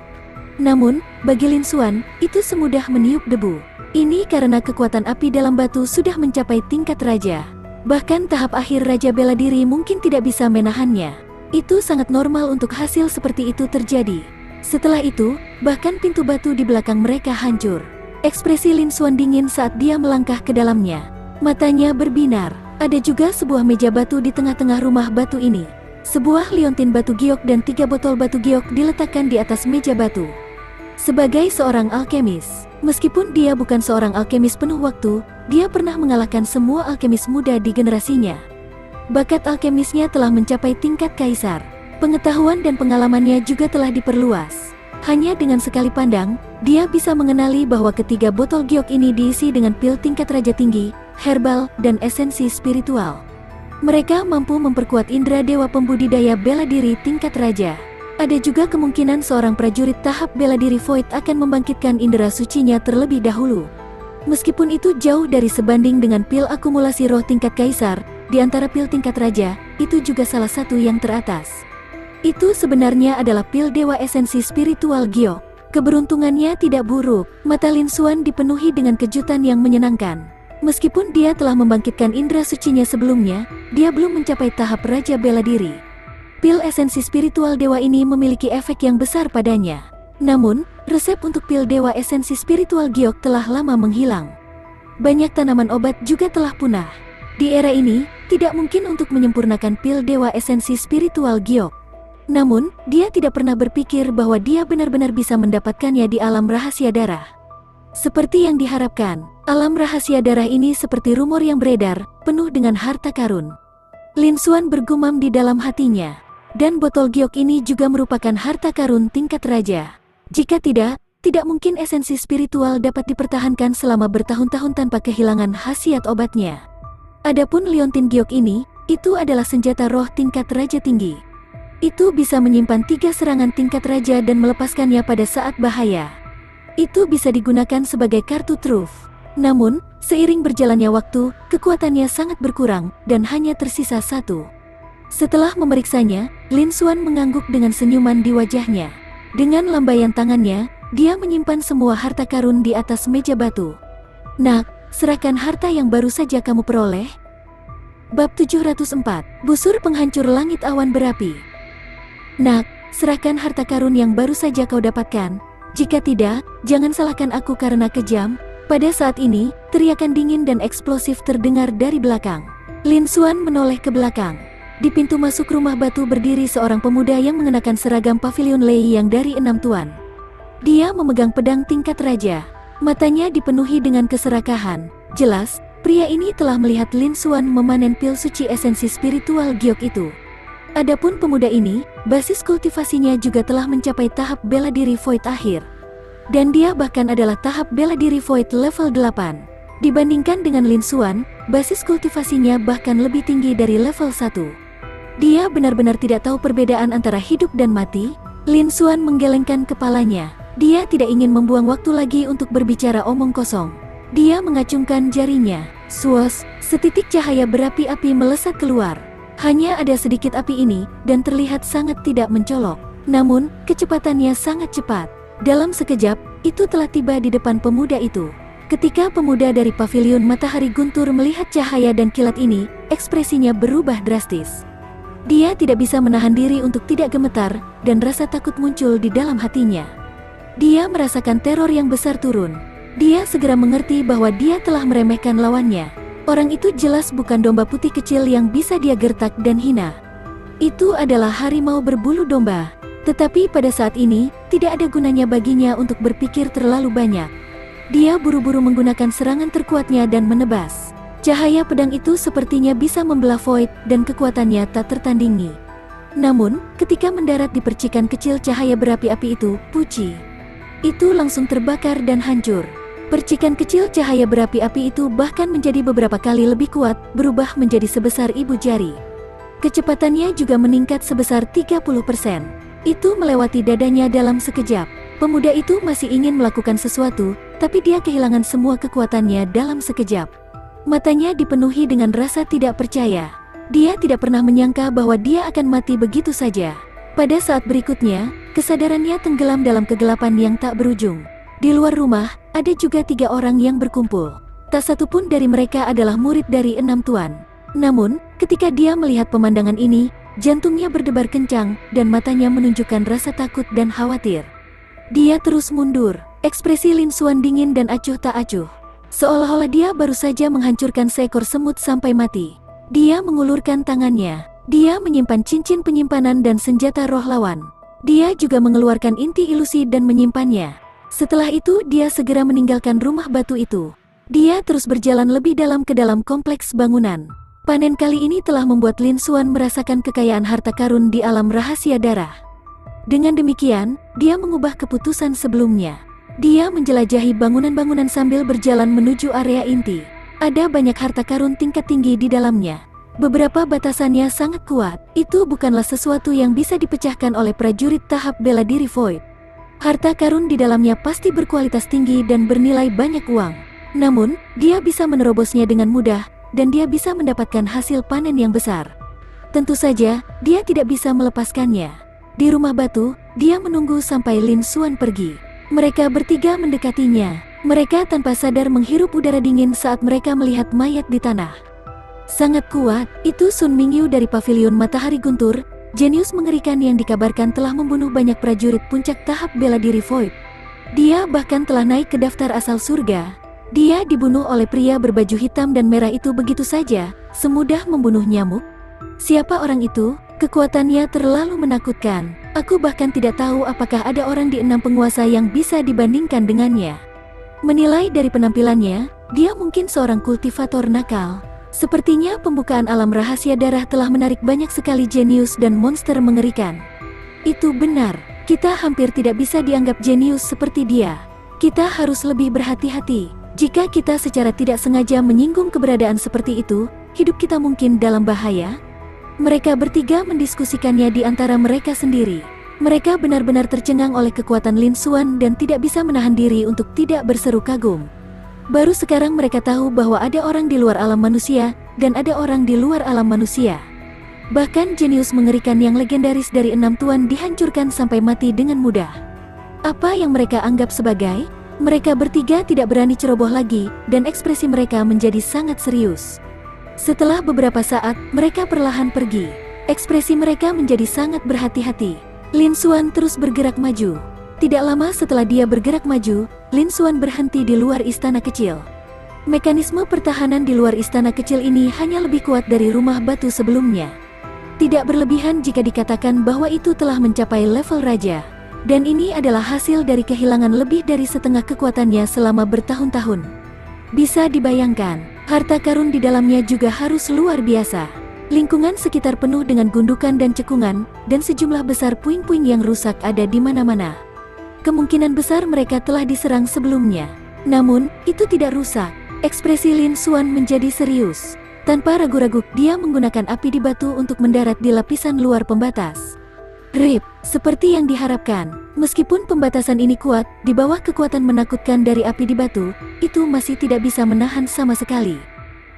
Namun, bagi Lin Xuan, itu semudah meniup debu. Ini karena kekuatan api dalam batu sudah mencapai tingkat raja. Bahkan tahap akhir raja bela diri mungkin tidak bisa menahannya. Itu sangat normal untuk hasil seperti itu terjadi. Setelah itu, bahkan pintu batu di belakang mereka hancur. Ekspresi Lin Xuan dingin saat dia melangkah ke dalamnya. Matanya berbinar. Ada juga sebuah meja batu di tengah-tengah rumah batu ini. Sebuah liontin batu giok dan 3 botol batu giok diletakkan di atas meja batu. Sebagai seorang alkemis, meskipun dia bukan seorang alkemis penuh waktu, dia pernah mengalahkan semua alkemis muda di generasinya. Bakat alkemisnya telah mencapai tingkat kaisar. Pengetahuan dan pengalamannya juga telah diperluas. Hanya dengan sekali pandang, dia bisa mengenali bahwa ketiga botol giok ini diisi dengan pil tingkat raja tinggi, herbal, dan esensi spiritual. Mereka mampu memperkuat indera dewa pembudidaya bela diri tingkat raja. Ada juga kemungkinan seorang prajurit tahap bela diri Void akan membangkitkan indera sucinya terlebih dahulu. Meskipun itu jauh dari sebanding dengan pil akumulasi roh tingkat kaisar, di antara pil tingkat raja, itu juga salah satu yang teratas. Itu sebenarnya adalah pil dewa esensi spiritual giok. Keberuntungannya tidak buruk, mata Lin Xuan dipenuhi dengan kejutan yang menyenangkan. Meskipun dia telah membangkitkan indera sucinya sebelumnya, dia belum mencapai tahap raja bela diri. Pil esensi spiritual dewa ini memiliki efek yang besar padanya. Namun, resep untuk pil dewa esensi spiritual giok telah lama menghilang. Banyak tanaman obat juga telah punah. Di era ini, tidak mungkin untuk menyempurnakan pil dewa esensi spiritual giok. Namun, dia tidak pernah berpikir bahwa dia benar-benar bisa mendapatkannya di alam rahasia darah. Seperti yang diharapkan, alam rahasia darah ini seperti rumor yang beredar, penuh dengan harta karun. Lin Xuan bergumam di dalam hatinya. Dan botol giok ini juga merupakan harta karun tingkat raja. Jika tidak mungkin esensi spiritual dapat dipertahankan selama bertahun-tahun tanpa kehilangan khasiat obatnya. Adapun liontin giok ini, itu adalah senjata roh tingkat raja tinggi. Itu bisa menyimpan 3 serangan tingkat raja dan melepaskannya pada saat bahaya. Itu bisa digunakan sebagai kartu truf. Namun, seiring berjalannya waktu, kekuatannya sangat berkurang dan hanya tersisa 1. Setelah memeriksanya, Lin Xuan mengangguk dengan senyuman di wajahnya. Dengan lambaian tangannya, dia menyimpan semua harta karun di atas meja batu. Nak, serahkan harta yang baru saja kamu peroleh. Bab 704, Busur Penghancur Langit Awan Berapi. Nak, serahkan harta karun yang baru saja kau dapatkan. Jika tidak, jangan salahkan aku karena kejam. Pada saat ini, teriakan dingin dan eksplosif terdengar dari belakang. Lin Xuan menoleh ke belakang. Di pintu masuk rumah batu berdiri seorang pemuda yang mengenakan seragam pavilion Lei yang dari 6 tuan. Dia memegang pedang tingkat raja. Matanya dipenuhi dengan keserakahan. Jelas, pria ini telah melihat Lin Xuan memanen pil suci esensi spiritual giok itu. Adapun pemuda ini, basis kultivasinya juga telah mencapai tahap bela diri void akhir. Dan dia bahkan adalah tahap bela diri void level 8. Dibandingkan dengan Lin Xuan, basis kultivasinya bahkan lebih tinggi dari level 1. Dia benar-benar tidak tahu perbedaan antara hidup dan mati. Lin Xuan menggelengkan kepalanya. Dia tidak ingin membuang waktu lagi untuk berbicara omong kosong. Dia mengacungkan jarinya. Suas, setitik cahaya berapi-api melesat keluar. Hanya ada sedikit api ini, dan terlihat sangat tidak mencolok. Namun, kecepatannya sangat cepat. Dalam sekejap, itu telah tiba di depan pemuda itu. Ketika pemuda dari pavilion Matahari Guntur melihat cahaya dan kilat ini, ekspresinya berubah drastis. Dia tidak bisa menahan diri untuk tidak gemetar, dan rasa takut muncul di dalam hatinya. Dia merasakan teror yang besar turun. Dia segera mengerti bahwa dia telah meremehkan lawannya. Orang itu jelas bukan domba putih kecil yang bisa dia gertak dan hina. Itu adalah harimau berbulu domba. Tetapi pada saat ini, tidak ada gunanya baginya untuk berpikir terlalu banyak. Dia buru-buru menggunakan serangan terkuatnya dan menebas. Cahaya pedang itu sepertinya bisa membelah void dan kekuatannya tak tertandingi. Namun, ketika mendarat di percikan kecil cahaya berapi-api itu, puci. Itu langsung terbakar dan hancur. Percikan kecil cahaya berapi-api itu bahkan menjadi beberapa kali lebih kuat, berubah menjadi sebesar ibu jari. Kecepatannya juga meningkat sebesar 30%. Itu melewati dadanya dalam sekejap. Pemuda itu masih ingin melakukan sesuatu, tapi dia kehilangan semua kekuatannya dalam sekejap. Matanya dipenuhi dengan rasa tidak percaya. Dia tidak pernah menyangka bahwa dia akan mati begitu saja. Pada saat berikutnya, kesadarannya tenggelam dalam kegelapan yang tak berujung. Di luar rumah, ada juga 3 orang yang berkumpul. Tak satu pun dari mereka adalah murid dari 6 tuan. Namun, ketika dia melihat pemandangan ini, jantungnya berdebar kencang, dan matanya menunjukkan rasa takut dan khawatir. Dia terus mundur, ekspresi Lin Xuan dingin dan acuh tak acuh. Seolah-olah dia baru saja menghancurkan seekor semut sampai mati. Dia mengulurkan tangannya. Dia menyimpan cincin penyimpanan dan senjata roh lawan. Dia juga mengeluarkan inti ilusi dan menyimpannya. Setelah itu dia segera meninggalkan rumah batu itu. Dia terus berjalan lebih dalam ke dalam kompleks bangunan. Panen kali ini telah membuat Lin Xuan merasakan kekayaan harta karun di alam rahasia darah. Dengan demikian, dia mengubah keputusan sebelumnya. Dia menjelajahi bangunan-bangunan sambil berjalan menuju area inti. Ada banyak harta karun tingkat tinggi di dalamnya. Beberapa batasannya sangat kuat. Itu bukanlah sesuatu yang bisa dipecahkan oleh prajurit tahap bela diri void. Harta karun di dalamnya pasti berkualitas tinggi dan bernilai banyak uang. Namun, dia bisa menerobosnya dengan mudah, dan dia bisa mendapatkan hasil panen yang besar. Tentu saja, dia tidak bisa melepaskannya. Di rumah batu, dia menunggu sampai Lin Xuan pergi. Mereka bertiga mendekatinya. Mereka tanpa sadar menghirup udara dingin saat mereka melihat mayat di tanah. Sangat kuat, itu Sun Mingyu dari pavilion Matahari Guntur, jenius mengerikan yang dikabarkan telah membunuh banyak prajurit puncak tahap bela diri void. Dia bahkan telah naik ke daftar asal surga. Dia dibunuh oleh pria berbaju hitam dan merah itu begitu saja, semudah membunuh nyamuk. Siapa orang itu? Kekuatannya terlalu menakutkan. Aku bahkan tidak tahu apakah ada orang di 6 penguasa yang bisa dibandingkan dengannya. Menilai dari penampilannya, dia mungkin seorang kultivator nakal. Sepertinya pembukaan alam rahasia darah telah menarik banyak sekali jenius dan monster mengerikan. Itu benar, kita hampir tidak bisa dianggap jenius seperti dia. Kita harus lebih berhati-hati. Jika kita secara tidak sengaja menyinggung keberadaan seperti itu, hidup kita mungkin dalam bahaya. Mereka bertiga mendiskusikannya di antara mereka sendiri. Mereka benar-benar tercengang oleh kekuatan Lin Xuan dan tidak bisa menahan diri untuk tidak berseru kagum. Baru sekarang mereka tahu bahwa ada orang di luar alam manusia, dan ada orang di luar alam manusia. Bahkan jenius mengerikan yang legendaris dari 6 tuan dihancurkan sampai mati dengan mudah. Apa yang mereka anggap sebagai? Mereka bertiga tidak berani ceroboh lagi, dan ekspresi mereka menjadi sangat serius. Setelah beberapa saat, mereka perlahan pergi. Ekspresi mereka menjadi sangat berhati-hati. Lin Xuan terus bergerak maju. Tidak lama setelah dia bergerak maju, Lin Xuan berhenti di luar istana kecil. Mekanisme pertahanan di luar istana kecil ini hanya lebih kuat dari rumah batu sebelumnya. Tidak berlebihan jika dikatakan bahwa itu telah mencapai level raja. Dan ini adalah hasil dari kehilangan lebih dari setengah kekuatannya selama bertahun-tahun. Bisa dibayangkan, harta karun di dalamnya juga harus luar biasa. Lingkungan sekitar penuh dengan gundukan dan cekungan, dan sejumlah besar puing-puing yang rusak ada di mana-mana. Kemungkinan besar mereka telah diserang sebelumnya. Namun, itu tidak rusak. Ekspresi Lin Xuan menjadi serius. Tanpa ragu-ragu, dia menggunakan api di batu untuk mendarat di lapisan luar pembatas. Rip, seperti yang diharapkan, meskipun pembatasan ini kuat, di bawah kekuatan menakutkan dari api di batu, itu masih tidak bisa menahan sama sekali.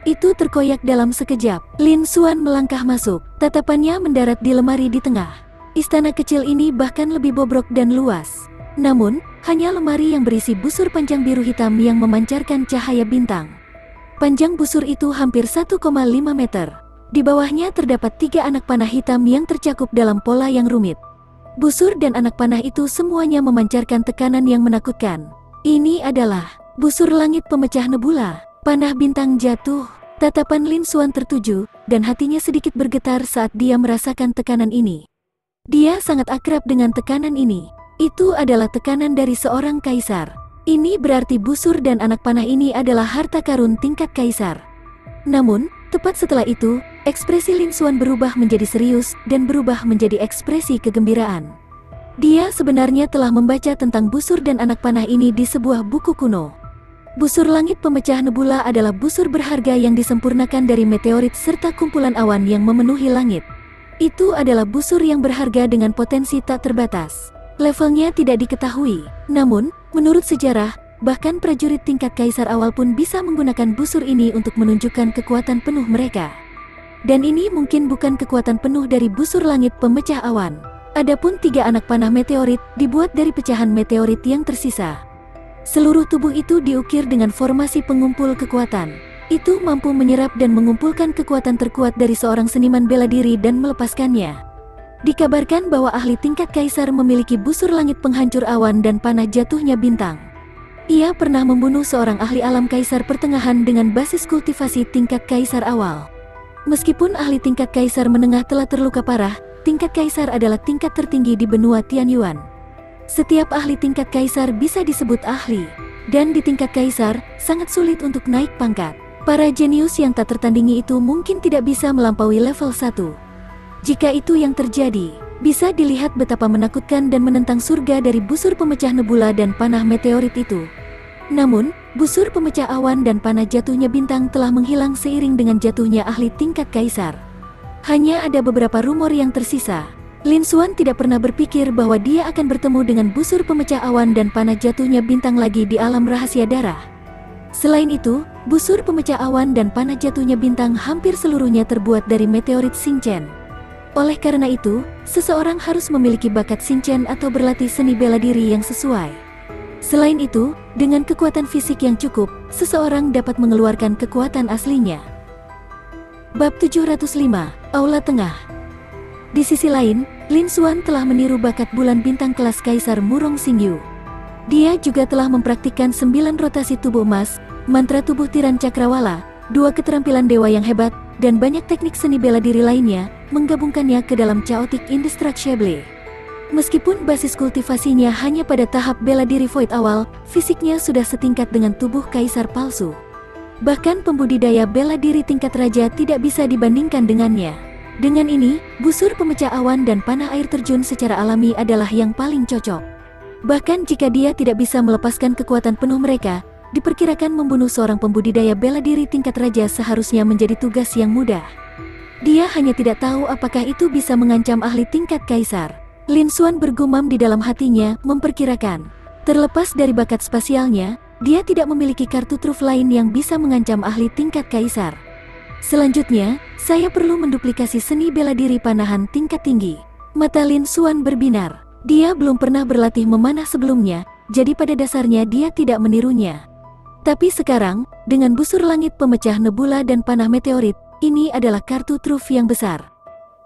Itu terkoyak dalam sekejap. Lin Xuan melangkah masuk, tatapannya mendarat di lemari di tengah. Istana kecil ini bahkan lebih bobrok dan luas. Namun, hanya lemari yang berisi busur panjang biru hitam yang memancarkan cahaya bintang. Panjang busur itu hampir 1,5 meter. Di bawahnya terdapat 3 anak panah hitam yang tercakup dalam pola yang rumit. Busur dan anak panah itu semuanya memancarkan tekanan yang menakutkan. Ini adalah busur langit pemecah nebula. Panah bintang jatuh. Tatapan Lin Xuan tertuju, dan hatinya sedikit bergetar saat dia merasakan tekanan ini. Dia sangat akrab dengan tekanan ini. Itu adalah tekanan dari seorang kaisar. Ini berarti busur dan anak panah ini adalah harta karun tingkat kaisar. Namun, tepat setelah itu, ekspresi Lin Xuan berubah menjadi serius dan berubah menjadi ekspresi kegembiraan. Dia sebenarnya telah membaca tentang busur dan anak panah ini di sebuah buku kuno. Busur langit pemecah nebula adalah busur berharga yang disempurnakan dari meteorit serta kumpulan awan yang memenuhi langit. Itu adalah busur yang berharga dengan potensi tak terbatas. Levelnya tidak diketahui, namun, menurut sejarah, bahkan prajurit tingkat kaisar awal pun bisa menggunakan busur ini untuk menunjukkan kekuatan penuh mereka. Dan ini mungkin bukan kekuatan penuh dari busur langit pemecah awan. Adapun 3 anak panah meteorit dibuat dari pecahan meteorit yang tersisa. Seluruh tubuh itu diukir dengan formasi pengumpul kekuatan. Itu mampu menyerap dan mengumpulkan kekuatan terkuat dari seorang seniman bela diri dan melepaskannya. Dikabarkan bahwa ahli tingkat kaisar memiliki busur langit penghancur awan dan panah jatuhnya bintang. Ia pernah membunuh seorang ahli alam kaisar pertengahan dengan basis kultivasi tingkat kaisar awal. Meskipun ahli tingkat kaisar menengah telah terluka parah, tingkat kaisar adalah tingkat tertinggi di benua Tianyuan. Setiap ahli tingkat kaisar bisa disebut ahli, dan di tingkat kaisar, sangat sulit untuk naik pangkat. Para jenius yang tak tertandingi itu mungkin tidak bisa melampaui level 1. Jika itu yang terjadi, bisa dilihat betapa menakutkan dan menentang surga dari busur pemecah nebula dan panah meteorit itu. Namun, busur pemecah awan dan panah jatuhnya bintang telah menghilang seiring dengan jatuhnya ahli tingkat kaisar. Hanya ada beberapa rumor yang tersisa. Lin Xuan tidak pernah berpikir bahwa dia akan bertemu dengan busur pemecah awan dan panah jatuhnya bintang lagi di alam rahasia darah. Selain itu, busur pemecah awan dan panah jatuhnya bintang hampir seluruhnya terbuat dari meteorit Xingchen. Oleh karena itu, seseorang harus memiliki bakat Xingchen atau berlatih seni bela diri yang sesuai. Selain itu, dengan kekuatan fisik yang cukup, seseorang dapat mengeluarkan kekuatan aslinya. Bab 705, Aula Tengah. Di sisi lain, Lin Xuan telah meniru bakat bulan bintang kelas Kaisar Murong Xingyu. Dia juga telah mempraktikkan 9 rotasi tubuh emas, mantra tubuh tiran cakrawala, 2 keterampilan dewa yang hebat, dan banyak teknik seni bela diri lainnya, menggabungkannya ke dalam Chaotic Indestructible. Meskipun basis kultivasinya hanya pada tahap bela diri void awal, fisiknya sudah setingkat dengan tubuh kaisar palsu. Bahkan pembudidaya bela diri tingkat raja tidak bisa dibandingkan dengannya. Dengan ini, busur pemecah awan dan panah air terjun secara alami adalah yang paling cocok. Bahkan jika dia tidak bisa melepaskan kekuatan penuh mereka, diperkirakan membunuh seorang pembudidaya bela diri tingkat raja seharusnya menjadi tugas yang mudah. Dia hanya tidak tahu apakah itu bisa mengancam ahli tingkat kaisar. Lin Xuan bergumam di dalam hatinya, memperkirakan. Terlepas dari bakat spasialnya, dia tidak memiliki kartu truf lain yang bisa mengancam ahli tingkat kaisar. Selanjutnya, saya perlu menduplikasi seni bela diri panahan tingkat tinggi. Mata Lin Xuan berbinar. Dia belum pernah berlatih memanah sebelumnya, jadi pada dasarnya dia tidak menirunya. Tapi sekarang, dengan busur langit pemecah nebula dan panah meteorit, ini adalah kartu truf yang besar.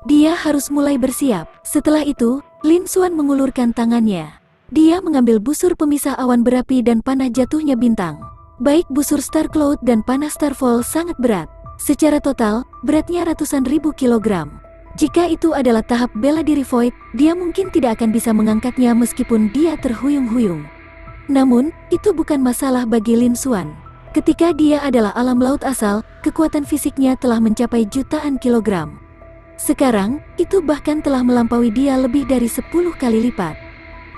Dia harus mulai bersiap. Setelah itu, Lin Xuan mengulurkan tangannya. Dia mengambil busur pemisah awan berapi dan panah jatuhnya bintang. Baik busur Star Cloud dan panah Starfall sangat berat. Secara total, beratnya ratusan ribu kilogram. Jika itu adalah tahap bela diri void, dia mungkin tidak akan bisa mengangkatnya meskipun dia terhuyung-huyung. Namun, itu bukan masalah bagi Lin Xuan. Ketika dia adalah alam laut asal, kekuatan fisiknya telah mencapai jutaan kilogram. Sekarang, itu bahkan telah melampaui dia lebih dari 10 kali lipat.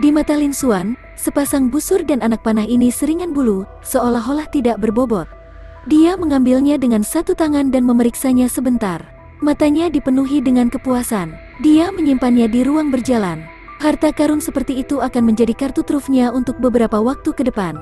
Di mata Lin Xuan, sepasang busur dan anak panah ini seringan bulu, seolah-olah tidak berbobot. Dia mengambilnya dengan satu tangan dan memeriksanya sebentar. Matanya dipenuhi dengan kepuasan. Dia menyimpannya di ruang berjalan. Harta karun seperti itu akan menjadi kartu trufnya untuk beberapa waktu ke depan.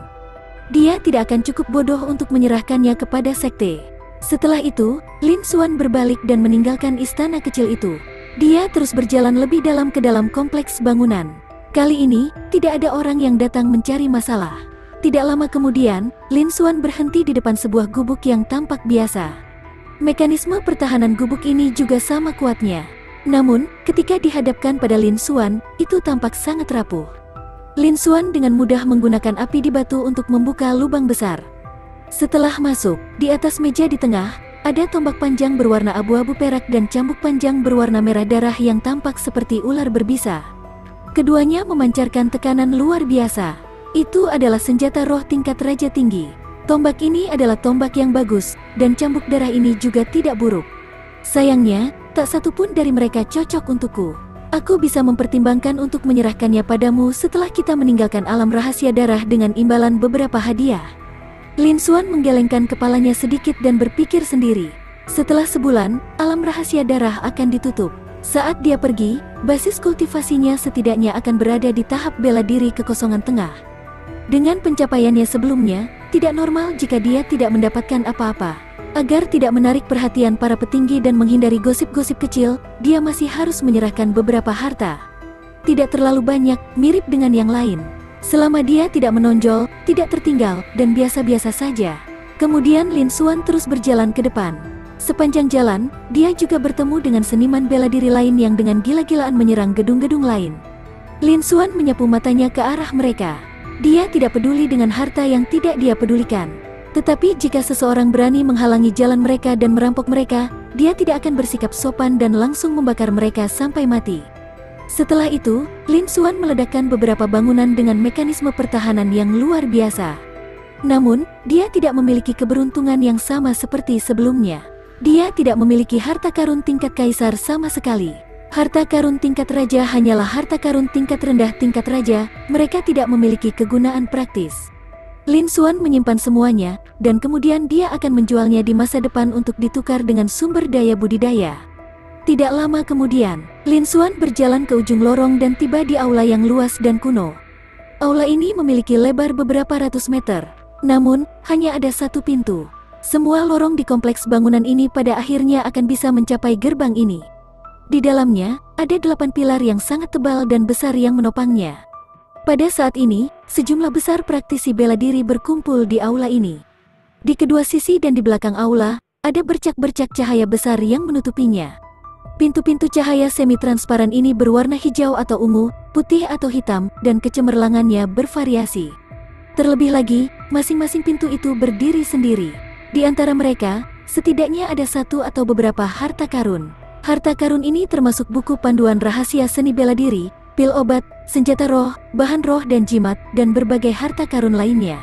Dia tidak akan cukup bodoh untuk menyerahkannya kepada sekte. Setelah itu, Lin Xuan berbalik dan meninggalkan istana kecil itu. Dia terus berjalan lebih dalam ke dalam kompleks bangunan. Kali ini, tidak ada orang yang datang mencari masalah. Tidak lama kemudian, Lin Xuan berhenti di depan sebuah gubuk yang tampak biasa. Mekanisme pertahanan gubuk ini juga sama kuatnya. Namun, ketika dihadapkan pada Lin Xuan, itu tampak sangat rapuh. Lin Xuan dengan mudah menggunakan api di batu untuk membuka lubang besar. Setelah masuk, di atas meja di tengah, ada tombak panjang berwarna abu-abu perak dan cambuk panjang berwarna merah darah yang tampak seperti ular berbisa. Keduanya memancarkan tekanan luar biasa. Itu adalah senjata roh tingkat raja tinggi. Tombak ini adalah tombak yang bagus, dan cambuk darah ini juga tidak buruk. Sayangnya, tak satu pun dari mereka cocok untukku. Aku bisa mempertimbangkan untuk menyerahkannya padamu setelah kita meninggalkan alam rahasia darah dengan imbalan beberapa hadiah. Lin Xuan menggelengkan kepalanya sedikit dan berpikir sendiri. Setelah sebulan, alam rahasia darah akan ditutup. Saat dia pergi, basis kultivasinya setidaknya akan berada di tahap bela diri kekosongan tengah. Dengan pencapaiannya sebelumnya, tidak normal jika dia tidak mendapatkan apa-apa. Agar tidak menarik perhatian para petinggi dan menghindari gosip-gosip kecil, dia masih harus menyerahkan beberapa harta. Tidak terlalu banyak, mirip dengan yang lain. Selama dia tidak menonjol, tidak tertinggal, dan biasa-biasa saja. Kemudian Lin Xuan terus berjalan ke depan. Sepanjang jalan, dia juga bertemu dengan seniman bela diri lain yang dengan gila-gilaan menyerang gedung-gedung lain. Lin Xuan menyapu matanya ke arah mereka. Dia tidak peduli dengan harta yang tidak dia pedulikan. Tetapi jika seseorang berani menghalangi jalan mereka dan merampok mereka, dia tidak akan bersikap sopan dan langsung membakar mereka sampai mati. Setelah itu, Lin Xuan meledakkan beberapa bangunan dengan mekanisme pertahanan yang luar biasa. Namun, dia tidak memiliki keberuntungan yang sama seperti sebelumnya. Dia tidak memiliki harta karun tingkat kaisar sama sekali. Harta karun tingkat raja hanyalah harta karun tingkat rendah tingkat raja, mereka tidak memiliki kegunaan praktis. Lin Xuan menyimpan semuanya, dan kemudian dia akan menjualnya di masa depan untuk ditukar dengan sumber daya budidaya. Tidak lama kemudian, Lin Xuan berjalan ke ujung lorong dan tiba di aula yang luas dan kuno. Aula ini memiliki lebar beberapa ratus meter, namun hanya ada satu pintu. Semua lorong di kompleks bangunan ini pada akhirnya akan bisa mencapai gerbang ini. Di dalamnya, ada 8 pilar yang sangat tebal dan besar yang menopangnya. Pada saat ini, sejumlah besar praktisi bela diri berkumpul di aula ini. Di kedua sisi dan di belakang aula, ada bercak-bercak cahaya besar yang menutupinya. Pintu-pintu cahaya semi-transparan ini berwarna hijau atau ungu, putih atau hitam, dan kecemerlangannya bervariasi. Terlebih lagi, masing-masing pintu itu berdiri sendiri. Di antara mereka, setidaknya ada satu atau beberapa harta karun. Harta karun ini termasuk buku panduan rahasia seni bela diri, pil obat, senjata roh, bahan roh dan jimat, dan berbagai harta karun lainnya.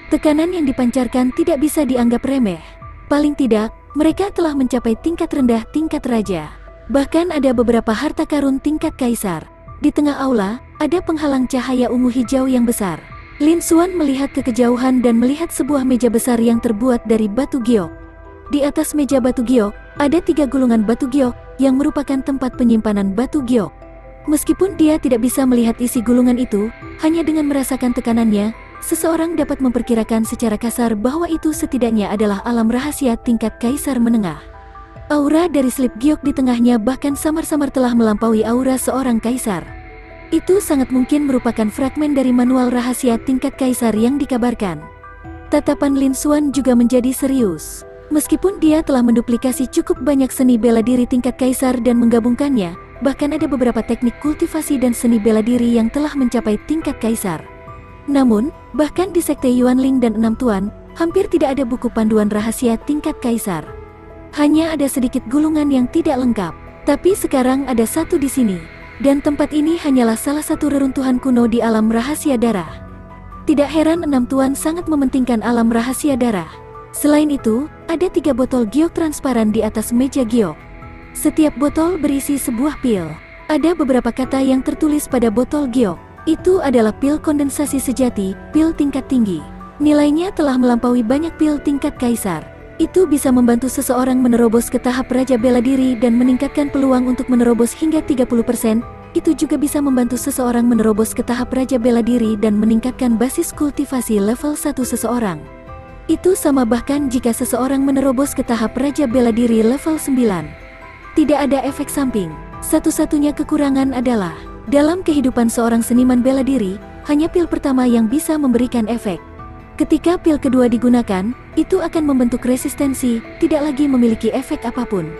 Tekanan yang dipancarkan tidak bisa dianggap remeh. Paling tidak, mereka telah mencapai tingkat rendah tingkat raja. Bahkan ada beberapa harta karun tingkat kaisar. Di tengah aula, ada penghalang cahaya ungu hijau yang besar. Lin Xuan melihat ke kejauhan dan melihat sebuah meja besar yang terbuat dari batu giok. Di atas meja batu giok, ada 3 gulungan batu giok yang merupakan tempat penyimpanan batu giok. Meskipun dia tidak bisa melihat isi gulungan itu, hanya dengan merasakan tekanannya, seseorang dapat memperkirakan secara kasar bahwa itu setidaknya adalah alam rahasia tingkat kaisar menengah. Aura dari slip giok di tengahnya bahkan samar-samar telah melampaui aura seorang kaisar. Itu sangat mungkin merupakan fragmen dari manual rahasia tingkat kaisar yang dikabarkan. Tatapan Lin Xuan juga menjadi serius. Meskipun dia telah menduplikasi cukup banyak seni bela diri tingkat kaisar dan menggabungkannya, bahkan ada beberapa teknik kultivasi dan seni bela diri yang telah mencapai tingkat kaisar. Namun, bahkan di sekte Yuanling dan Enam Tuan, hampir tidak ada buku panduan rahasia tingkat kaisar. Hanya ada sedikit gulungan yang tidak lengkap. Tapi sekarang ada satu di sini. Dan tempat ini hanyalah salah satu reruntuhan kuno di alam rahasia darah. Tidak heran Enam Tuan sangat mementingkan alam rahasia darah. Selain itu, ada 3 botol giok transparan di atas meja giok. Setiap botol berisi sebuah pil. Ada beberapa kata yang tertulis pada botol giok. Itu adalah pil kondensasi sejati, pil tingkat tinggi. Nilainya telah melampaui banyak pil tingkat kaisar. Itu bisa membantu seseorang menerobos ke tahap Raja Bela Diri dan meningkatkan peluang untuk menerobos hingga 30%. Itu juga bisa membantu seseorang menerobos ke tahap Raja Bela Diri dan meningkatkan basis kultivasi level 1 seseorang. Itu sama bahkan jika seseorang menerobos ke tahap Raja Bela Diri level 9. Tidak ada efek samping. Satu-satunya kekurangan adalah, dalam kehidupan seorang seniman bela diri, hanya pil pertama yang bisa memberikan efek. Ketika pil kedua digunakan, itu akan membentuk resistensi, tidak lagi memiliki efek apapun.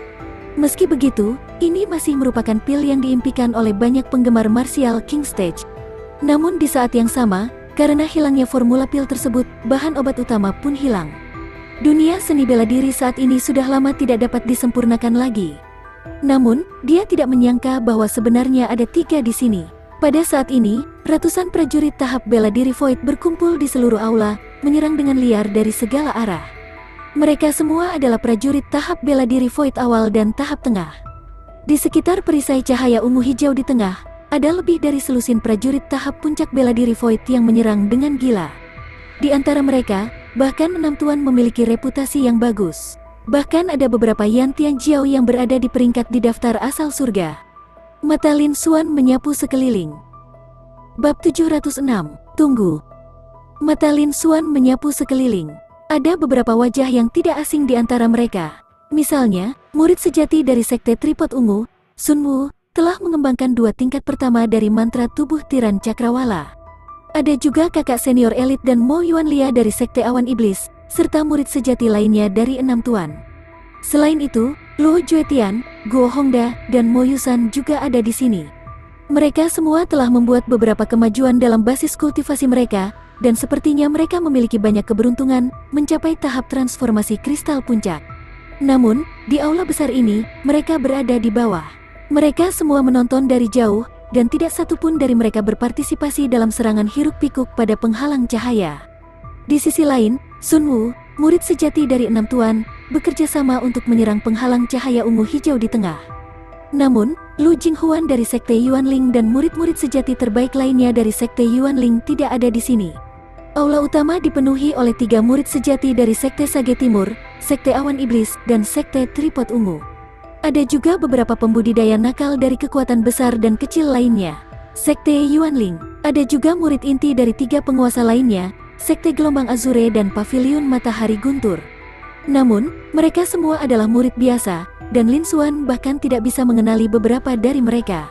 Meski begitu, ini masih merupakan pil yang diimpikan oleh banyak penggemar martial king stage. Namun di saat yang sama, karena hilangnya formula pil tersebut, bahan obat utama pun hilang. Dunia seni bela diri saat ini sudah lama tidak dapat disempurnakan lagi. Namun, dia tidak menyangka bahwa sebenarnya ada 3 di sini. Pada saat ini, ratusan prajurit tahap bela diri Void berkumpul di seluruh aula, menyerang dengan liar dari segala arah. Mereka semua adalah prajurit tahap bela diri Void awal dan tahap tengah. Di sekitar perisai cahaya ungu hijau di tengah, ada lebih dari selusin prajurit tahap puncak bela diri Void yang menyerang dengan gila. Di antara mereka, bahkan Enam Tuan memiliki reputasi yang bagus. Bahkan ada beberapa Yan Tianjiao yang berada di peringkat di daftar asal surga. Mata Lin Xuan menyapu sekeliling. Bab 706, tunggu. Mata Lin Xuan menyapu sekeliling. Ada beberapa wajah yang tidak asing di antara mereka. Misalnya, murid sejati dari sekte Tripod Ungu, Sun Wu, telah mengembangkan 2 tingkat pertama dari mantra tubuh tiran cakrawala. Ada juga kakak senior elit dan Mo Yuanlia dari sekte Awan Iblis, serta murid sejati lainnya dari Enam Tuan. Selain itu, Luo Juetian, Guo Hongda, dan Mo Yusan juga ada di sini. Mereka semua telah membuat beberapa kemajuan dalam basis kultivasi mereka, dan sepertinya mereka memiliki banyak keberuntungan mencapai tahap transformasi kristal puncak. Namun, di aula besar ini, mereka berada di bawah. Mereka semua menonton dari jauh, dan tidak satu pun dari mereka berpartisipasi dalam serangan hiruk-pikuk pada penghalang cahaya. Di sisi lain, Sun Wu, murid sejati dari Enam Tuan, bekerja sama untuk menyerang penghalang cahaya ungu hijau di tengah. Namun, Lu Jinghuan dari sekte Yuanling dan murid-murid sejati terbaik lainnya dari sekte Yuanling tidak ada di sini. Aula utama dipenuhi oleh 3 murid sejati dari sekte Sage Timur, sekte Awan Iblis, dan sekte Tripod Ungu. Ada juga beberapa pembudidaya nakal dari kekuatan besar dan kecil lainnya. Sekte Yuanling. Ada juga murid inti dari 3 penguasa lainnya, sekte Gelombang Azure dan Paviliun Matahari Guntur. Namun, mereka semua adalah murid biasa, dan Lin Xuan bahkan tidak bisa mengenali beberapa dari mereka.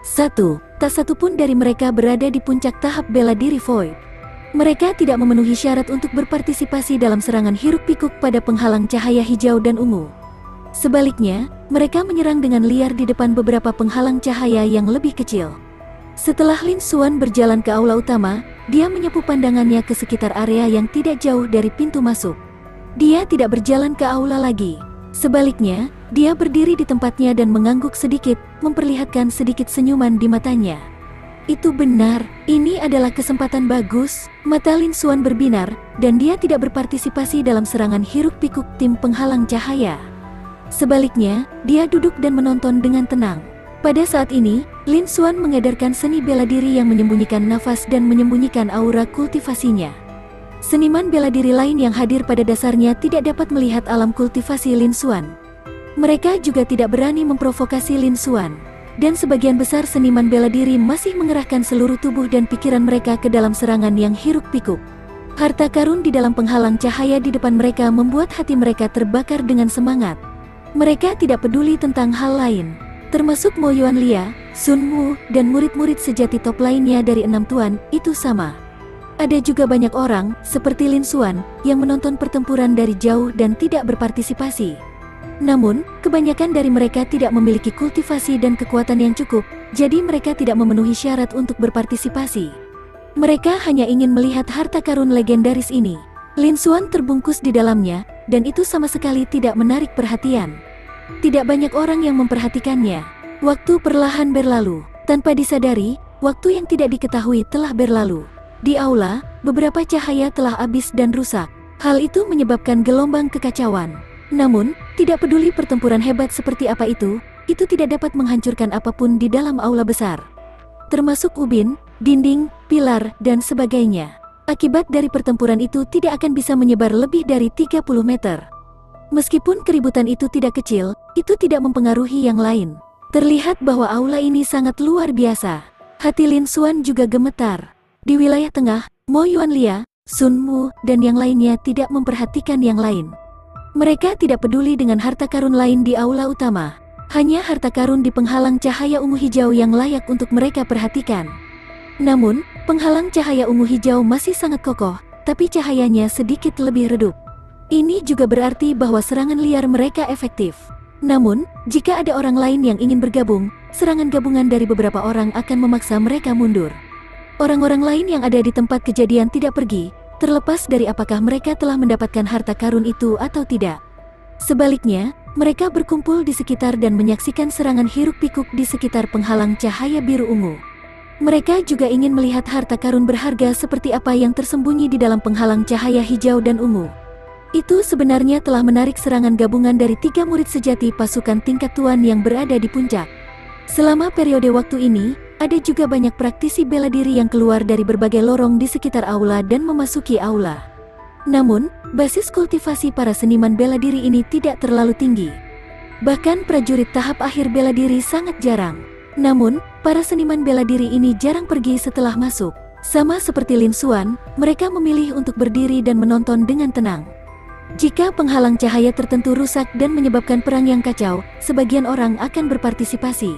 Tak satu pun dari mereka berada di puncak tahap bela diri Void. Mereka tidak memenuhi syarat untuk berpartisipasi dalam serangan hiruk-pikuk pada penghalang cahaya hijau dan ungu. Sebaliknya, mereka menyerang dengan liar di depan beberapa penghalang cahaya yang lebih kecil. Setelah Lin Xuan berjalan ke aula utama, dia menyapu pandangannya ke sekitar area yang tidak jauh dari pintu masuk. Dia tidak berjalan ke aula lagi. Sebaliknya, dia berdiri di tempatnya dan mengangguk sedikit, memperlihatkan sedikit senyuman di matanya. Itu benar, ini adalah kesempatan bagus. Mata Lin Xuan berbinar, dan dia tidak berpartisipasi dalam serangan hiruk-pikuk tim penghalang cahaya. Sebaliknya, dia duduk dan menonton dengan tenang. Pada saat ini, Lin Xuan mengedarkan seni bela diri yang menyembunyikan nafas dan menyembunyikan aura kultivasinya. Seniman bela diri lain yang hadir pada dasarnya tidak dapat melihat alam kultivasi Lin Xuan. Mereka juga tidak berani memprovokasi Lin Xuan. Dan sebagian besar seniman bela diri masih mengerahkan seluruh tubuh dan pikiran mereka ke dalam serangan yang hiruk-pikuk. Harta karun di dalam penghalang cahaya di depan mereka membuat hati mereka terbakar dengan semangat. Mereka tidak peduli tentang hal lain, termasuk Mo Yuanlia, Sun Wu, dan murid-murid sejati top lainnya dari 6 tuan, itu sama. Ada juga banyak orang, seperti Lin Xuan, yang menonton pertempuran dari jauh dan tidak berpartisipasi. Namun, kebanyakan dari mereka tidak memiliki kultivasi dan kekuatan yang cukup, jadi mereka tidak memenuhi syarat untuk berpartisipasi. Mereka hanya ingin melihat harta karun legendaris ini. Lin Xuan terbungkus di dalamnya, dan itu sama sekali tidak menarik perhatian. Tidak banyak orang yang memperhatikannya. Waktu perlahan berlalu. Tanpa disadari, waktu yang tidak diketahui telah berlalu. Di aula, beberapa cahaya telah habis dan rusak. Hal itu menyebabkan gelombang kekacauan. Namun, tidak peduli pertempuran hebat seperti apa itu tidak dapat menghancurkan apapun di dalam aula besar. Termasuk ubin, dinding, pilar, dan sebagainya. Akibat dari pertempuran itu tidak akan bisa menyebar lebih dari 30 meter. Meskipun keributan itu tidak kecil, itu tidak mempengaruhi yang lain. Terlihat bahwa aula ini sangat luar biasa. Hati Lin Xuan juga gemetar. Di wilayah tengah, Mo Yuanlia, Sun Wu, dan yang lainnya tidak memperhatikan yang lain. Mereka tidak peduli dengan harta karun lain di aula utama. Hanya harta karun di penghalang cahaya ungu hijau yang layak untuk mereka perhatikan. Namun, penghalang cahaya ungu hijau masih sangat kokoh, tapi cahayanya sedikit lebih redup. Ini juga berarti bahwa serangan liar mereka efektif. Namun, jika ada orang lain yang ingin bergabung, serangan gabungan dari beberapa orang akan memaksa mereka mundur. Orang-orang lain yang ada di tempat kejadian tidak pergi, terlepas dari apakah mereka telah mendapatkan harta karun itu atau tidak. Sebaliknya, mereka berkumpul di sekitar dan menyaksikan serangan hiruk-pikuk di sekitar penghalang cahaya biru ungu. Mereka juga ingin melihat harta karun berharga seperti apa yang tersembunyi di dalam penghalang cahaya hijau dan ungu. Itu sebenarnya telah menarik serangan gabungan dari 3 murid sejati pasukan tingkat tuan yang berada di puncak. Selama periode waktu ini, ada juga banyak praktisi bela diri yang keluar dari berbagai lorong di sekitar aula dan memasuki aula. Namun, basis kultivasi para seniman bela diri ini tidak terlalu tinggi. Bahkan prajurit tahap akhir bela diri sangat jarang. Namun, para seniman bela diri ini jarang pergi setelah masuk. Sama seperti Lin Xuan, mereka memilih untuk berdiri dan menonton dengan tenang. Jika penghalang cahaya tertentu rusak dan menyebabkan perang yang kacau, sebagian orang akan berpartisipasi.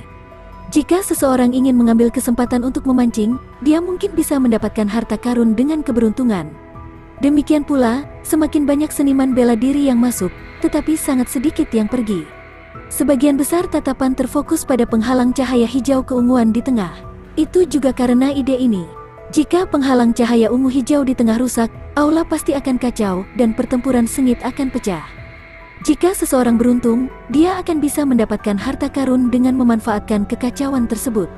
Jika seseorang ingin mengambil kesempatan untuk memancing, dia mungkin bisa mendapatkan harta karun dengan keberuntungan. Demikian pula, semakin banyak seniman bela diri yang masuk, tetapi sangat sedikit yang pergi. Sebagian besar tatapan terfokus pada penghalang cahaya hijau keunguan di tengah. Itu juga karena ide ini. Jika penghalang cahaya ungu hijau di tengah rusak, aula pasti akan kacau dan pertempuran sengit akan pecah. Jika seseorang beruntung, dia akan bisa mendapatkan harta karun dengan memanfaatkan kekacauan tersebut.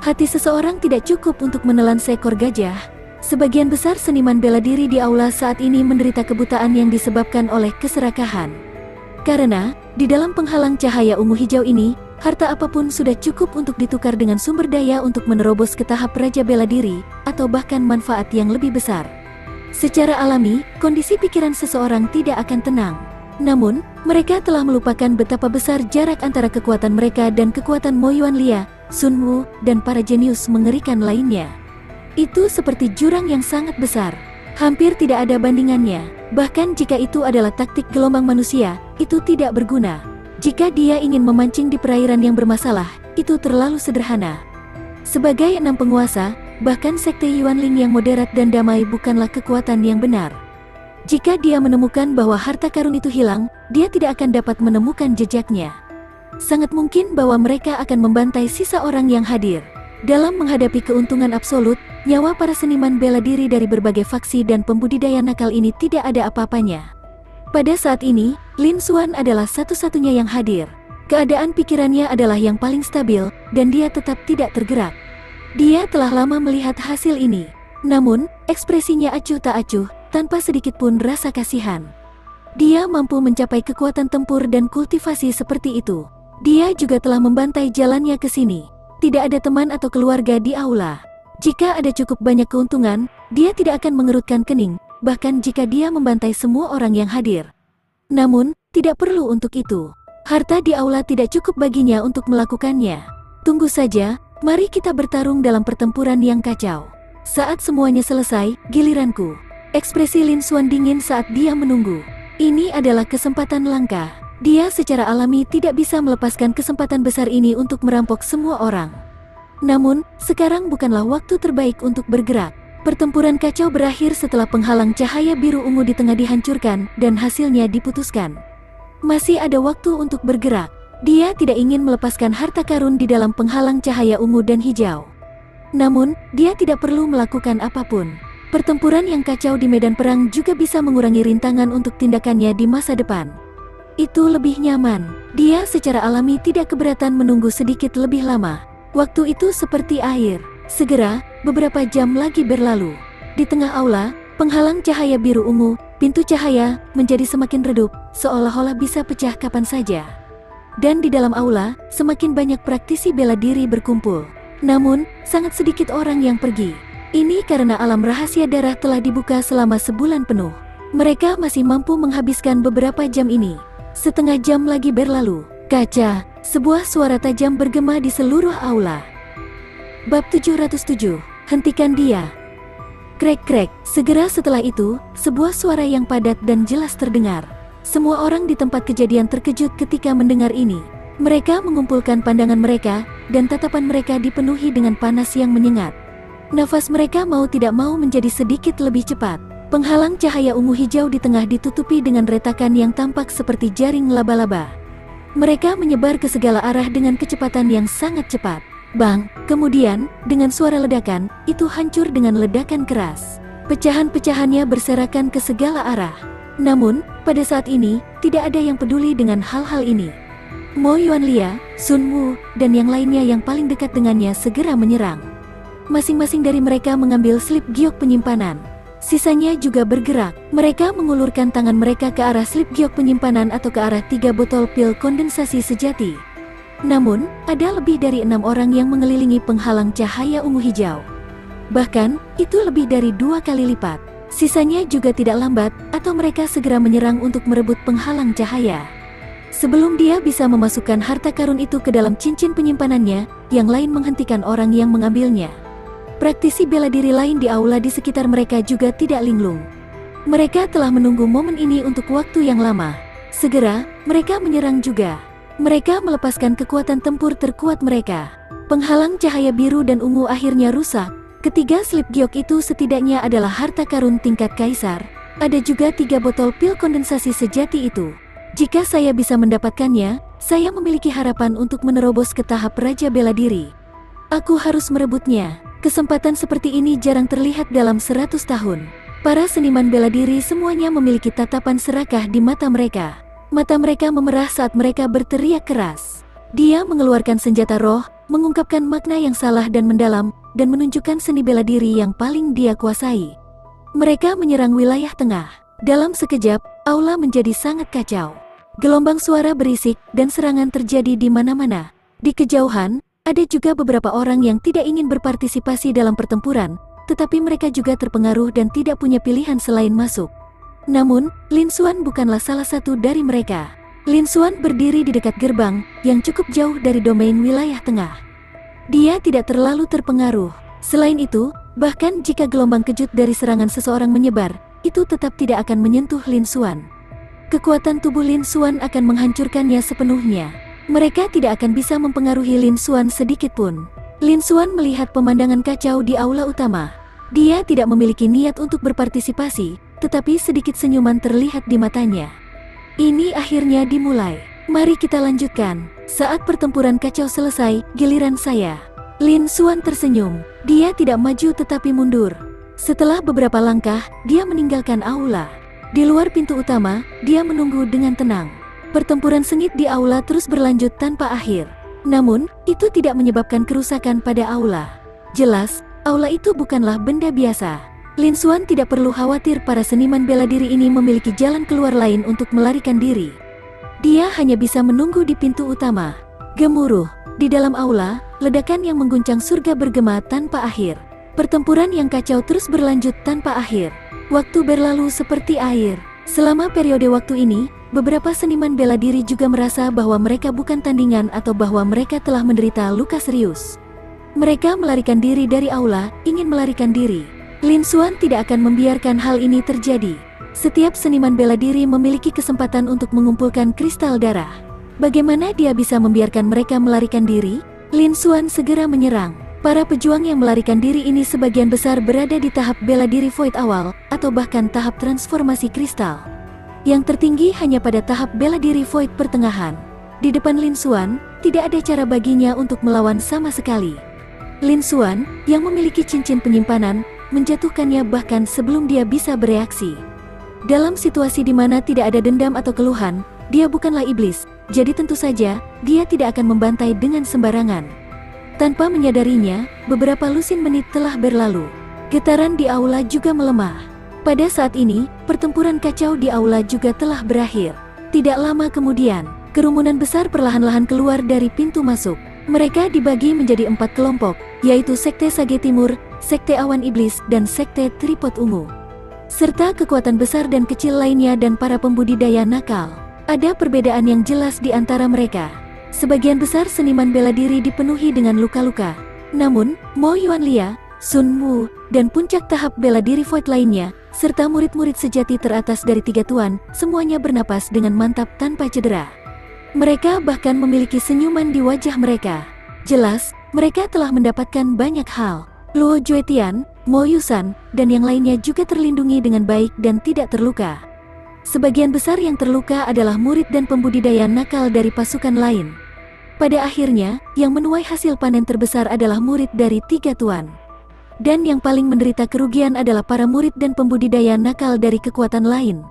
Hati seseorang tidak cukup untuk menelan seekor gajah. Sebagian besar seniman bela diri di aula saat ini menderita kebutaan yang disebabkan oleh keserakahan. Karena, di dalam penghalang cahaya ungu hijau ini, harta apapun sudah cukup untuk ditukar dengan sumber daya untuk menerobos ke tahap raja bela diri, atau bahkan manfaat yang lebih besar. Secara alami, kondisi pikiran seseorang tidak akan tenang. Namun, mereka telah melupakan betapa besar jarak antara kekuatan mereka dan kekuatan Mo Yuanlia, Sun Wu, dan para jenius mengerikan lainnya. Itu seperti jurang yang sangat besar. Hampir tidak ada bandingannya. Bahkan jika itu adalah taktik gelombang manusia, itu tidak berguna. Jika dia ingin memancing di perairan yang bermasalah, itu terlalu sederhana. Sebagai 6 penguasa, bahkan sekte Yuanling yang moderat dan damai bukanlah kekuatan yang benar. Jika dia menemukan bahwa harta karun itu hilang, dia tidak akan dapat menemukan jejaknya. Sangat mungkin bahwa mereka akan membantai sisa orang yang hadir. Dalam menghadapi keuntungan absolut, nyawa para seniman bela diri dari berbagai faksi dan pembudidaya nakal ini tidak ada apa-apanya. Pada saat ini, Lin Xuan adalah satu-satunya yang hadir. Keadaan pikirannya adalah yang paling stabil, dan dia tetap tidak tergerak. Dia telah lama melihat hasil ini. Namun, ekspresinya acuh tak acuh, tanpa sedikit pun rasa kasihan. Dia mampu mencapai kekuatan tempur dan kultivasi seperti itu. Dia juga telah membantai jalannya ke sini. Tidak ada teman atau keluarga di aula. Jika ada cukup banyak keuntungan, dia tidak akan mengerutkan kening, bahkan jika dia membantai semua orang yang hadir. Namun, tidak perlu untuk itu. Harta di aula tidak cukup baginya untuk melakukannya. Tunggu saja, mari kita bertarung dalam pertempuran yang kacau. Saat semuanya selesai, giliranku. Ekspresi Lin Xuan dingin saat dia menunggu. Ini adalah kesempatan langka. Dia secara alami tidak bisa melepaskan kesempatan besar ini untuk merampok semua orang. Namun, sekarang bukanlah waktu terbaik untuk bergerak. Pertempuran kacau berakhir setelah penghalang cahaya biru ungu di tengah dihancurkan dan hasilnya diputuskan. Masih ada waktu untuk bergerak. Dia tidak ingin melepaskan harta karun di dalam penghalang cahaya ungu dan hijau. Namun, dia tidak perlu melakukan apapun. Pertempuran yang kacau di medan perang juga bisa mengurangi rintangan untuk tindakannya di masa depan. Itu lebih nyaman. Dia secara alami tidak keberatan menunggu sedikit lebih lama. Waktu itu seperti air. Segera, beberapa jam lagi berlalu. Di tengah aula, penghalang cahaya biru ungu, pintu cahaya menjadi semakin redup, seolah-olah bisa pecah kapan saja. Dan di dalam aula, semakin banyak praktisi bela diri berkumpul. Namun, sangat sedikit orang yang pergi. Ini karena alam rahasia darah telah dibuka selama sebulan penuh. Mereka masih mampu menghabiskan beberapa jam ini. Setengah jam lagi berlalu. Kaca, sebuah suara tajam bergema di seluruh aula. Bab 707, hentikan dia. Krek-krek, segera setelah itu, sebuah suara yang padat dan jelas terdengar. Semua orang di tempat kejadian terkejut ketika mendengar ini. Mereka mengumpulkan pandangan mereka, dan tatapan mereka dipenuhi dengan panas yang menyengat. Nafas mereka mau tidak mau menjadi sedikit lebih cepat. Penghalang cahaya ungu hijau di tengah ditutupi dengan retakan yang tampak seperti jaring laba-laba. Mereka menyebar ke segala arah dengan kecepatan yang sangat cepat. Bang! Kemudian, dengan suara ledakan, itu hancur dengan ledakan keras. Pecahan-pecahannya berserakan ke segala arah. Namun, pada saat ini, tidak ada yang peduli dengan hal-hal ini. Mo Yuanlia, Sun Wu, dan yang lainnya yang paling dekat dengannya segera menyerang. Masing-masing dari mereka mengambil slip giok penyimpanan. Sisanya juga bergerak. Mereka mengulurkan tangan mereka ke arah slip giok penyimpanan atau ke arah 3 botol pil kondensasi sejati. Namun, ada lebih dari 6 orang yang mengelilingi penghalang cahaya ungu hijau. Bahkan, itu lebih dari 2 kali lipat. Sisanya juga tidak lambat, atau mereka segera menyerang untuk merebut penghalang cahaya. Sebelum dia bisa memasukkan harta karun itu ke dalam cincin penyimpanannya, yang lain menghentikan orang yang mengambilnya. Praktisi bela diri lain di aula di sekitar mereka juga tidak linglung. Mereka telah menunggu momen ini untuk waktu yang lama. Segera, mereka menyerang juga. Mereka melepaskan kekuatan tempur terkuat mereka. Penghalang cahaya biru dan ungu akhirnya rusak. Ketiga slip giok itu setidaknya adalah harta karun tingkat kaisar. Ada juga 3 botol pil kondensasi sejati itu. Jika saya bisa mendapatkannya, saya memiliki harapan untuk menerobos ke tahap Raja Bela Diri. Aku harus merebutnya. Kesempatan seperti ini jarang terlihat dalam 100 tahun. Para seniman bela diri semuanya memiliki tatapan serakah di mata mereka. Mata mereka memerah saat mereka berteriak keras. Dia mengeluarkan senjata roh, mengungkapkan makna yang salah dan mendalam, dan menunjukkan seni bela diri yang paling dia kuasai. Mereka menyerang wilayah tengah. Dalam sekejap, aula menjadi sangat kacau. Gelombang suara berisik dan serangan terjadi di mana-mana. Di kejauhan, ada juga beberapa orang yang tidak ingin berpartisipasi dalam pertempuran, tetapi mereka juga terpengaruh dan tidak punya pilihan selain masuk. Namun, Lin Xuan bukanlah salah satu dari mereka. Lin Xuan berdiri di dekat gerbang, yang cukup jauh dari domain wilayah tengah. Dia tidak terlalu terpengaruh. Selain itu, bahkan jika gelombang kejut dari serangan seseorang menyebar, itu tetap tidak akan menyentuh Lin Xuan. Kekuatan tubuh Lin Xuan akan menghancurkannya sepenuhnya. Mereka tidak akan bisa mempengaruhi Lin Xuan sedikit pun. Lin Xuan melihat pemandangan kacau di aula utama. Dia tidak memiliki niat untuk berpartisipasi, tetapi sedikit senyuman terlihat di matanya. Ini akhirnya dimulai. Mari kita lanjutkan. Saat pertempuran kacau selesai, giliran saya. Lin Xuan tersenyum. Dia tidak maju tetapi mundur. Setelah beberapa langkah, dia meninggalkan aula. Di luar pintu utama, dia menunggu dengan tenang. Pertempuran sengit di aula terus berlanjut tanpa akhir. Namun, itu tidak menyebabkan kerusakan pada aula. Jelas, aula itu bukanlah benda biasa. Lin Xuan tidak perlu khawatir para seniman bela diri ini memiliki jalan keluar lain untuk melarikan diri. Dia hanya bisa menunggu di pintu utama. Gemuruh. Di dalam aula, ledakan yang mengguncang surga bergema tanpa akhir. Pertempuran yang kacau terus berlanjut tanpa akhir. Waktu berlalu seperti air. Selama periode waktu ini, beberapa seniman bela diri juga merasa bahwa mereka bukan tandingan atau bahwa mereka telah menderita luka serius. Mereka melarikan diri dari aula, ingin melarikan diri. Lin Xuan tidak akan membiarkan hal ini terjadi. Setiap seniman bela diri memiliki kesempatan untuk mengumpulkan kristal darah. Bagaimana dia bisa membiarkan mereka melarikan diri? Lin Xuan segera menyerang. Para pejuang yang melarikan diri ini sebagian besar berada di tahap bela diri Void awal, atau bahkan tahap transformasi kristal. Yang tertinggi hanya pada tahap bela diri Void pertengahan. Di depan Lin Xuan, tidak ada cara baginya untuk melawan sama sekali. Lin Xuan, yang memiliki cincin penyimpanan, menjatuhkannya bahkan sebelum dia bisa bereaksi. Dalam situasi di mana tidak ada dendam atau keluhan, dia bukanlah iblis, jadi tentu saja, dia tidak akan membantai dengan sembarangan. Tanpa menyadarinya, beberapa lusin menit telah berlalu. Getaran di aula juga melemah. Pada saat ini, pertempuran kacau di aula juga telah berakhir. Tidak lama kemudian, kerumunan besar perlahan-lahan keluar dari pintu masuk. Mereka dibagi menjadi 4 kelompok, yaitu Sekte Sage Timur, Sekte Awan Iblis, dan Sekte Tripod Ungu. Serta kekuatan besar dan kecil lainnya dan para pembudidaya nakal. Ada perbedaan yang jelas di antara mereka. Sebagian besar seniman bela diri dipenuhi dengan luka-luka. Namun, Mo Yuanlia, Sun Wu, dan puncak tahap bela diri Void lainnya, serta murid-murid sejati teratas dari 3 tuan, semuanya bernapas dengan mantap tanpa cedera. Mereka bahkan memiliki senyuman di wajah mereka. Jelas, mereka telah mendapatkan banyak hal. Luo Juetian, Mo Yusan, dan yang lainnya juga terlindungi dengan baik dan tidak terluka. Sebagian besar yang terluka adalah murid dan pembudidaya nakal dari pasukan lain. Pada akhirnya, yang menuai hasil panen terbesar adalah murid dari 3 tuan. Dan yang paling menderita kerugian adalah para murid dan pembudidaya nakal dari kekuatan lain.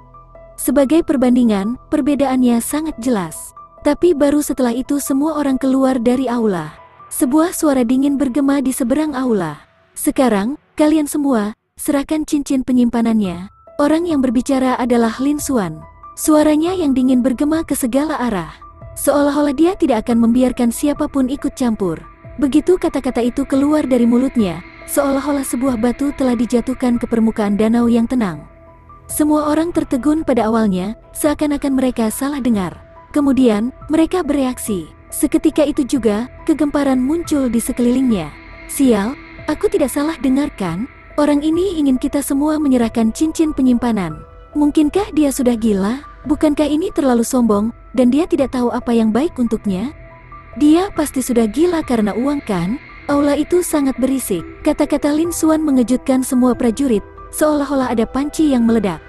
Sebagai perbandingan, perbedaannya sangat jelas. Tapi baru setelah itu semua orang keluar dari aula. Sebuah suara dingin bergema di seberang aula. Sekarang, kalian semua, serahkan cincin penyimpanannya. Orang yang berbicara adalah Lin Xuan. Suaranya yang dingin bergema ke segala arah. Seolah-olah dia tidak akan membiarkan siapapun ikut campur. Begitu kata-kata itu keluar dari mulutnya, seolah-olah sebuah batu telah dijatuhkan ke permukaan danau yang tenang. Semua orang tertegun pada awalnya, seakan-akan mereka salah dengar. Kemudian, mereka bereaksi. Seketika itu juga, kegemparan muncul di sekelilingnya. Sial, aku tidak salah dengar kan? Orang ini ingin kita semua menyerahkan cincin penyimpanan. Mungkinkah dia sudah gila? Bukankah ini terlalu sombong, dan dia tidak tahu apa yang baik untuknya? Dia pasti sudah gila karena uang kan? Aula itu sangat berisik. Kata-kata Lin Xuan mengejutkan semua prajurit, seolah-olah ada panci yang meledak.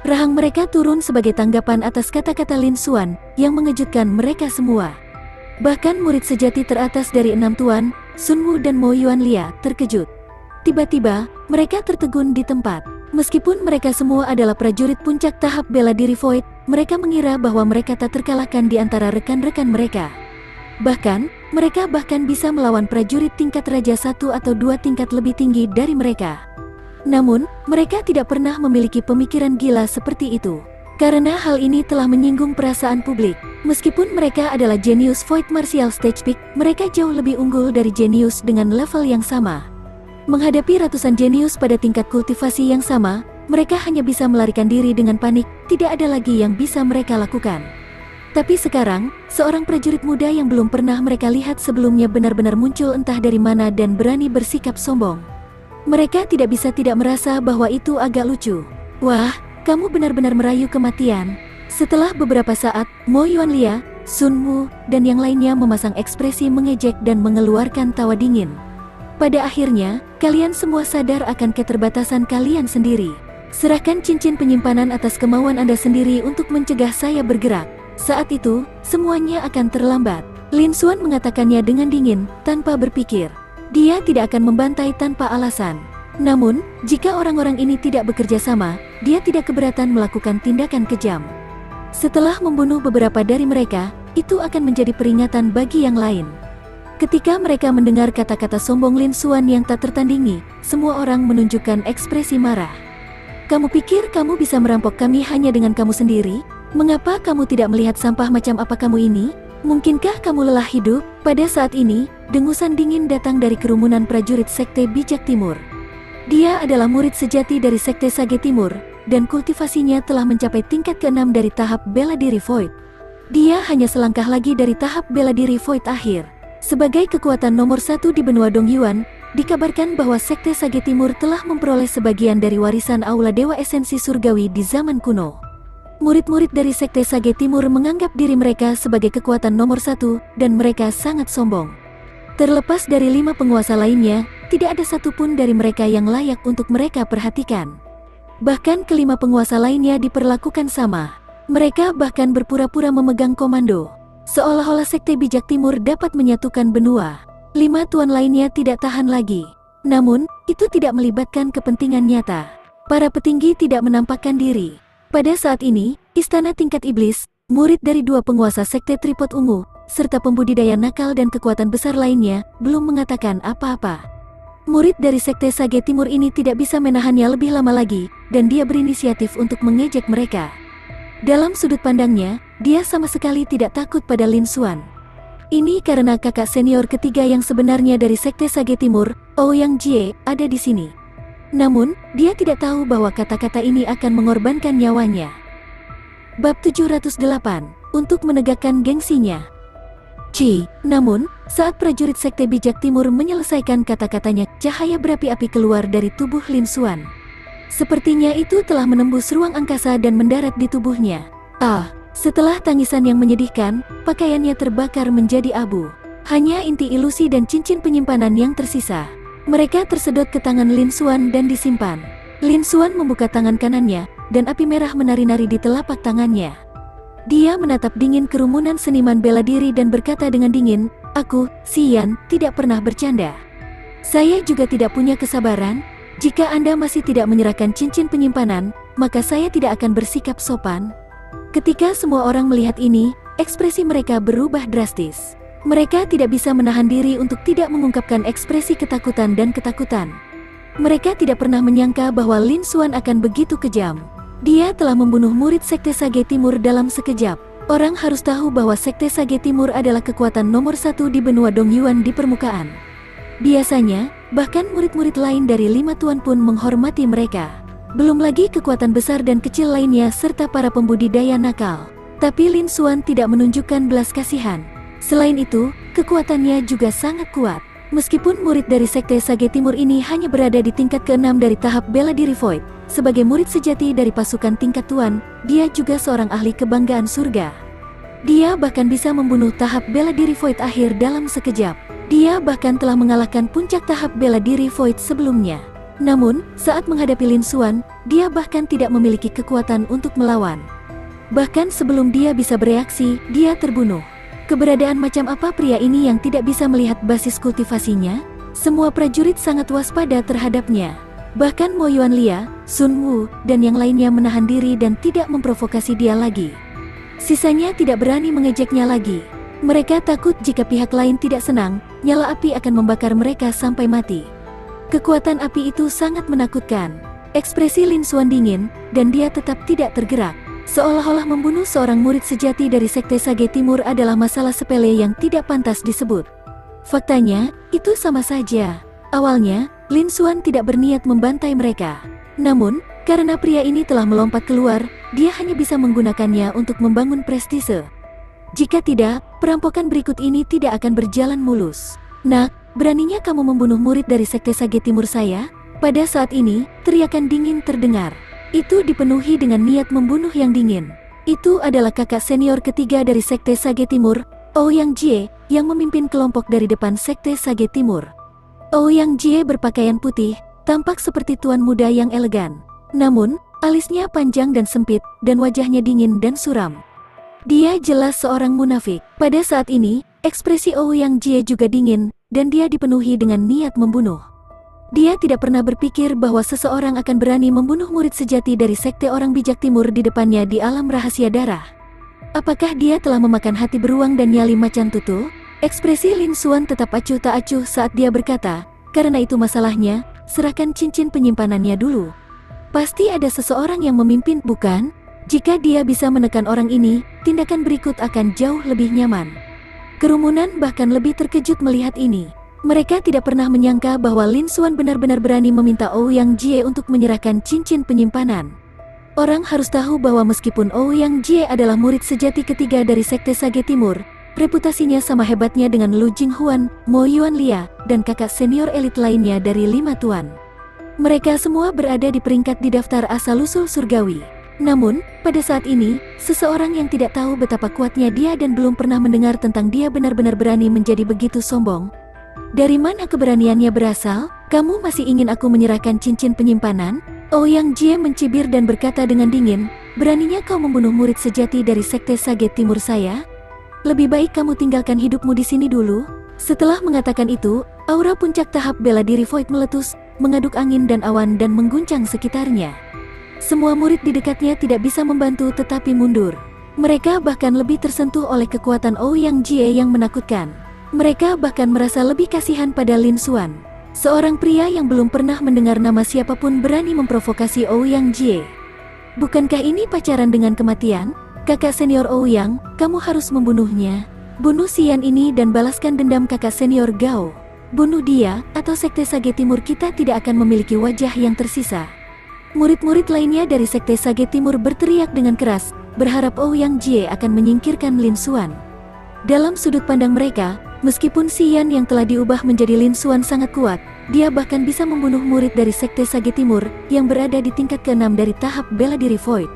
Rahang mereka turun sebagai tanggapan atas kata-kata Lin Xuan, yang mengejutkan mereka semua. Bahkan murid sejati teratas dari 6 tuan, Sun Wu dan Mo Yuanlia, terkejut. Tiba-tiba, mereka tertegun di tempat. Meskipun mereka semua adalah prajurit puncak tahap bela diri Void, mereka mengira bahwa mereka tak terkalahkan di antara rekan-rekan mereka. Bahkan, mereka bahkan bisa melawan prajurit tingkat Raja 1 atau 2 tingkat lebih tinggi dari mereka. Namun, mereka tidak pernah memiliki pemikiran gila seperti itu. Karena hal ini telah menyinggung perasaan publik. Meskipun mereka adalah jenius Void Martial Stage Peak, mereka jauh lebih unggul dari jenius dengan level yang sama. Menghadapi ratusan jenius pada tingkat kultivasi yang sama, mereka hanya bisa melarikan diri dengan panik, tidak ada lagi yang bisa mereka lakukan. Tapi sekarang, seorang prajurit muda yang belum pernah mereka lihat sebelumnya benar-benar muncul entah dari mana dan berani bersikap sombong. Mereka tidak bisa tidak merasa bahwa itu agak lucu. Wah, kamu benar-benar merayu kematian. Setelah beberapa saat, Mo Yuanlia, Sun Wu, dan yang lainnya memasang ekspresi mengejek dan mengeluarkan tawa dingin. Pada akhirnya, kalian semua sadar akan keterbatasan kalian sendiri. Serahkan cincin penyimpanan atas kemauan Anda sendiri untuk mencegah saya bergerak. Saat itu, semuanya akan terlambat. Lin Xuan mengatakannya dengan dingin, tanpa berpikir. Dia tidak akan membantai tanpa alasan. Namun, jika orang-orang ini tidak bekerja sama, dia tidak keberatan melakukan tindakan kejam. Setelah membunuh beberapa dari mereka, itu akan menjadi peringatan bagi yang lain. Ketika mereka mendengar kata-kata sombong Lin Xuan yang tak tertandingi, semua orang menunjukkan ekspresi marah. Kamu pikir kamu bisa merampok kami hanya dengan kamu sendiri? Mengapa kamu tidak melihat sampah macam apa kamu ini? Mungkinkah kamu lelah hidup? Pada saat ini, dengusan dingin datang dari kerumunan prajurit Sekte Bijak Timur. Dia adalah murid sejati dari Sekte Sage Timur, dan kultivasinya telah mencapai tingkat ke-6 dari tahap bela diri Void. Dia hanya selangkah lagi dari tahap bela diri Void akhir. Sebagai kekuatan nomor 1 di benua Dongyuan, dikabarkan bahwa Sekte Sage Timur telah memperoleh sebagian dari warisan Aula Dewa Esensi Surgawi di zaman kuno. Murid-murid dari Sekte Sage Timur menganggap diri mereka sebagai kekuatan nomor 1, dan mereka sangat sombong. Terlepas dari 5 penguasa lainnya, tidak ada satupun dari mereka yang layak untuk mereka perhatikan. Bahkan kelima penguasa lainnya diperlakukan sama. Mereka bahkan berpura-pura memegang komando. Seolah-olah Sekte Bijak Timur dapat menyatukan benua. 5 tuan lainnya tidak tahan lagi. Namun, itu tidak melibatkan kepentingan nyata. Para petinggi tidak menampakkan diri. Pada saat ini, Istana Tingkat Iblis, murid dari 2 penguasa Sekte Tripod Ungu, serta pembudidaya nakal dan kekuatan besar lainnya, belum mengatakan apa-apa. Murid dari Sekte Sage Timur ini tidak bisa menahannya lebih lama lagi, dan dia berinisiatif untuk mengejek mereka. Dalam sudut pandangnya, dia sama sekali tidak takut pada Lin Xuan. Ini karena kakak senior ketiga yang sebenarnya dari Sekte Sage Timur, Ouyang Jie, ada di sini. Namun, dia tidak tahu bahwa kata-kata ini akan mengorbankan nyawanya. Bab 708, untuk menegakkan gengsinya. Namun, saat prajurit Sekte Bijak Timur menyelesaikan kata-katanya, cahaya berapi-api keluar dari tubuh Lin Xuan. Sepertinya itu telah menembus ruang angkasa dan mendarat di tubuhnya. Setelah tangisan yang menyedihkan, pakaiannya terbakar menjadi abu. Hanya inti ilusi dan cincin penyimpanan yang tersisa. Mereka tersedot ke tangan Lin Xuan dan disimpan. Lin Xuan membuka tangan kanannya, dan api merah menari-nari di telapak tangannya. Dia menatap dingin kerumunan seniman bela diri dan berkata dengan dingin, "Aku, Xian, tidak pernah bercanda. Saya juga tidak punya kesabaran. Jika Anda masih tidak menyerahkan cincin penyimpanan, maka saya tidak akan bersikap sopan." Ketika semua orang melihat ini, ekspresi mereka berubah drastis. Mereka tidak bisa menahan diri untuk tidak mengungkapkan ekspresi ketakutan dan ketakutan. Mereka tidak pernah menyangka bahwa Lin Xuan akan begitu kejam. Dia telah membunuh murid Sekte Sage Timur dalam sekejap. Orang harus tahu bahwa Sekte Sage Timur adalah kekuatan nomor 1 di benua Dongyuan di permukaan. Biasanya, bahkan murid-murid lain dari 5 tuan pun menghormati mereka. Belum lagi kekuatan besar dan kecil lainnya serta para pembudidaya nakal. Tapi Lin Xuan tidak menunjukkan belas kasihan. Selain itu, kekuatannya juga sangat kuat. Meskipun murid dari Sekte Sage Timur ini hanya berada di tingkat ke-6 dari tahap bela diri Void, sebagai murid sejati dari pasukan tingkat tuan, dia juga seorang ahli kebanggaan surga. Dia bahkan bisa membunuh tahap bela diri Void akhir dalam sekejap. Dia bahkan telah mengalahkan puncak tahap bela diri Void sebelumnya. Namun, saat menghadapi Lin Xuan, dia bahkan tidak memiliki kekuatan untuk melawan. Bahkan sebelum dia bisa bereaksi, dia terbunuh. Keberadaan macam apa pria ini yang tidak bisa melihat basis kultivasinya? Semua prajurit sangat waspada terhadapnya. Bahkan Mo Yuanlia, Sun Wu, dan yang lainnya menahan diri dan tidak memprovokasi dia lagi. Sisanya tidak berani mengejeknya lagi. Mereka takut jika pihak lain tidak senang, nyala api akan membakar mereka sampai mati. Kekuatan api itu sangat menakutkan. Ekspresi Lin Xuan dingin, dan dia tetap tidak tergerak. Seolah-olah membunuh seorang murid sejati dari Sekte Sage Timur adalah masalah sepele yang tidak pantas disebut. Faktanya, itu sama saja. Awalnya, Lin Xuan tidak berniat membantai mereka. Namun, karena pria ini telah melompat keluar, dia hanya bisa menggunakannya untuk membangun prestise. Jika tidak, perampokan berikut ini tidak akan berjalan mulus. "Nak, beraninya kamu membunuh murid dari Sekte Sage Timur saya?" Pada saat ini, teriakan dingin terdengar. Itu dipenuhi dengan niat membunuh yang dingin. Itu adalah kakak senior ketiga dari Sekte Sage Timur, Ouyang Jie, yang memimpin kelompok dari depan Sekte Sage Timur. Ouyang Jie berpakaian putih, tampak seperti tuan muda yang elegan. Namun, alisnya panjang dan sempit, dan wajahnya dingin dan suram. Dia jelas seorang munafik. Pada saat ini, ekspresi Ouyang Jie juga dingin, dan dia dipenuhi dengan niat membunuh. Dia tidak pernah berpikir bahwa seseorang akan berani membunuh murid sejati dari Sekte Orang Bijak Timur di depannya di alam rahasia darah. Apakah dia telah memakan hati beruang dan nyali macan tutul? Ekspresi Lin Xuan tetap acuh tak acuh saat dia berkata, karena itu masalahnya, serahkan cincin penyimpanannya dulu. Pasti ada seseorang yang memimpin, bukan? Jika dia bisa menekan orang ini, tindakan berikut akan jauh lebih nyaman. Kerumunan bahkan lebih terkejut melihat ini. Mereka tidak pernah menyangka bahwa Lin Xuan benar-benar berani meminta Ouyang Jie untuk menyerahkan cincin penyimpanan. Orang harus tahu bahwa meskipun Ouyang Jie adalah murid sejati ketiga dari Sekte Sage Timur, reputasinya sama hebatnya dengan Lu Jinghuan, Mo Yuanlia, dan kakak senior elit lainnya dari 5 tuan. Mereka semua berada di peringkat di daftar asal-usul surgawi. Namun, pada saat ini, seseorang yang tidak tahu betapa kuatnya dia dan belum pernah mendengar tentang dia benar-benar berani menjadi begitu sombong. Dari mana keberaniannya berasal? Kamu masih ingin aku menyerahkan cincin penyimpanan? Ouyang Jie mencibir dan berkata dengan dingin, beraninya kau membunuh murid sejati dari Sekte Sage Timur saya? Lebih baik kamu tinggalkan hidupmu di sini dulu. Setelah mengatakan itu, aura puncak tahap bela diri Void meletus, mengaduk angin dan awan dan mengguncang sekitarnya. Semua murid di dekatnya tidak bisa membantu tetapi mundur. Mereka bahkan lebih tersentuh oleh kekuatan Ouyang Jie yang menakutkan. Mereka bahkan merasa lebih kasihan pada Lin Xuan. Seorang pria yang belum pernah mendengar nama siapapun berani memprovokasi Ouyang Jie. Bukankah ini pacaran dengan kematian? Kakak senior Ouyang, kamu harus membunuhnya. Bunuh Xian ini dan balaskan dendam kakak senior Gao. Bunuh dia, atau Sekte Sage Timur kita tidak akan memiliki wajah yang tersisa. Murid-murid lainnya dari Sekte Sage Timur berteriak dengan keras, berharap Ouyang Jie akan menyingkirkan Lin Xuan. Dalam sudut pandang mereka, meskipun Xian yang telah diubah menjadi Lin Xuan sangat kuat, dia bahkan bisa membunuh murid dari Sekte Sage Timur yang berada di tingkat ke-6 dari tahap bela diri Void.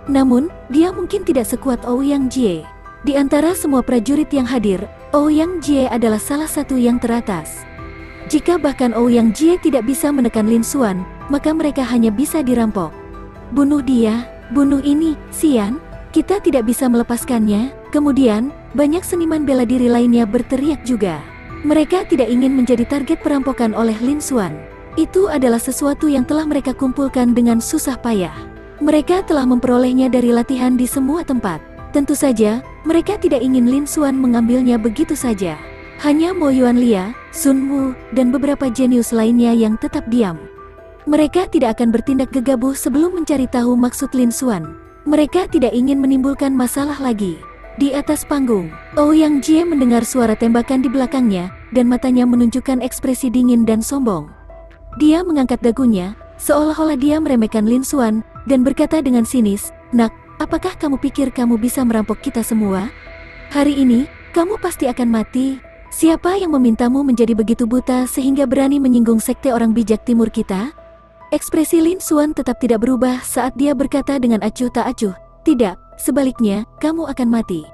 Namun, dia mungkin tidak sekuat Ouyang Jie. Di antara semua prajurit yang hadir, Ouyang Jie adalah salah satu yang teratas. Jika bahkan Ouyang Jie tidak bisa menekan Lin Xuan, maka mereka hanya bisa dirampok. Bunuh dia, bunuh ini, Xian, kita tidak bisa melepaskannya. Kemudian, banyak seniman bela diri lainnya berteriak juga. Mereka tidak ingin menjadi target perampokan oleh Lin Xuan. Itu adalah sesuatu yang telah mereka kumpulkan dengan susah payah. Mereka telah memperolehnya dari latihan di semua tempat. Tentu saja, mereka tidak ingin Lin Xuan mengambilnya begitu saja. Hanya Mo Yuanlia, Sun Wu, dan beberapa jenius lainnya yang tetap diam. Mereka tidak akan bertindak gegabah sebelum mencari tahu maksud Lin Xuan. Mereka tidak ingin menimbulkan masalah lagi. Di atas panggung, Ouyang Jie mendengar suara tembakan di belakangnya, dan matanya menunjukkan ekspresi dingin dan sombong. Dia mengangkat dagunya, seolah-olah dia meremehkan Lin Xuan, dan berkata dengan sinis, "Nak, apakah kamu pikir kamu bisa merampok kita semua? Hari ini, kamu pasti akan mati. Siapa yang memintamu menjadi begitu buta sehingga berani menyinggung sekte orang bijak timur kita?" Ekspresi Lin Xuan tetap tidak berubah saat dia berkata dengan acuh tak acuh, "Tidak, sebaliknya, kamu akan mati.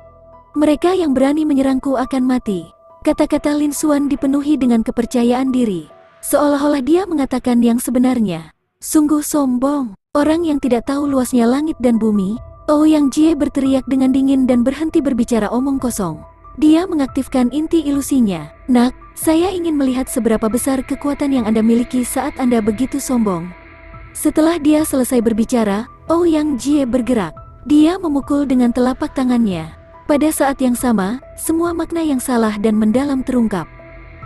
Mereka yang berani menyerangku akan mati." Kata-kata Lin Xuan dipenuhi dengan kepercayaan diri. Seolah-olah dia mengatakan yang sebenarnya. Sungguh sombong. Orang yang tidak tahu luasnya langit dan bumi. Ouyang Jie berteriak dengan dingin dan berhenti berbicara omong kosong. Dia mengaktifkan inti ilusinya. "Nak, saya ingin melihat seberapa besar kekuatan yang Anda miliki saat Anda begitu sombong." Setelah dia selesai berbicara, Ouyang Jie bergerak. Dia memukul dengan telapak tangannya. Pada saat yang sama, semua makna yang salah dan mendalam terungkap.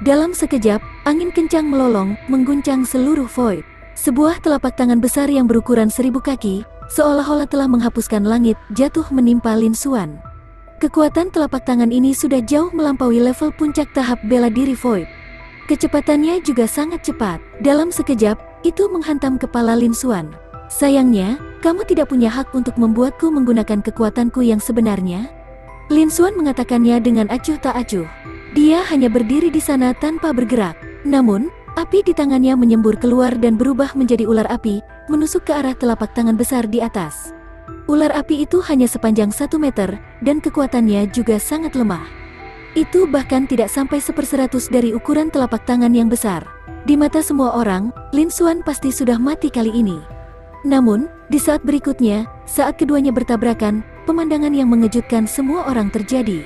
Dalam sekejap, angin kencang melolong, mengguncang seluruh Void. Sebuah telapak tangan besar yang berukuran 1000 kaki, seolah-olah telah menghapuskan langit, jatuh menimpa Lin Xuan. Kekuatan telapak tangan ini sudah jauh melampaui level puncak tahap bela diri Void. Kecepatannya juga sangat cepat. Dalam sekejap, itu menghantam kepala Lin Xuan. "Sayangnya, kamu tidak punya hak untuk membuatku menggunakan kekuatanku yang sebenarnya." Lin Xuan mengatakannya dengan acuh tak acuh. Dia hanya berdiri di sana tanpa bergerak. Namun, api di tangannya menyembur keluar dan berubah menjadi ular api, menusuk ke arah telapak tangan besar di atas. Ular api itu hanya sepanjang 1 meter, dan kekuatannya juga sangat lemah. Itu bahkan tidak sampai 1/100 dari ukuran telapak tangan yang besar. Di mata semua orang, Lin Xuan pasti sudah mati kali ini. Namun, di saat berikutnya, saat keduanya bertabrakan, pemandangan yang mengejutkan semua orang terjadi.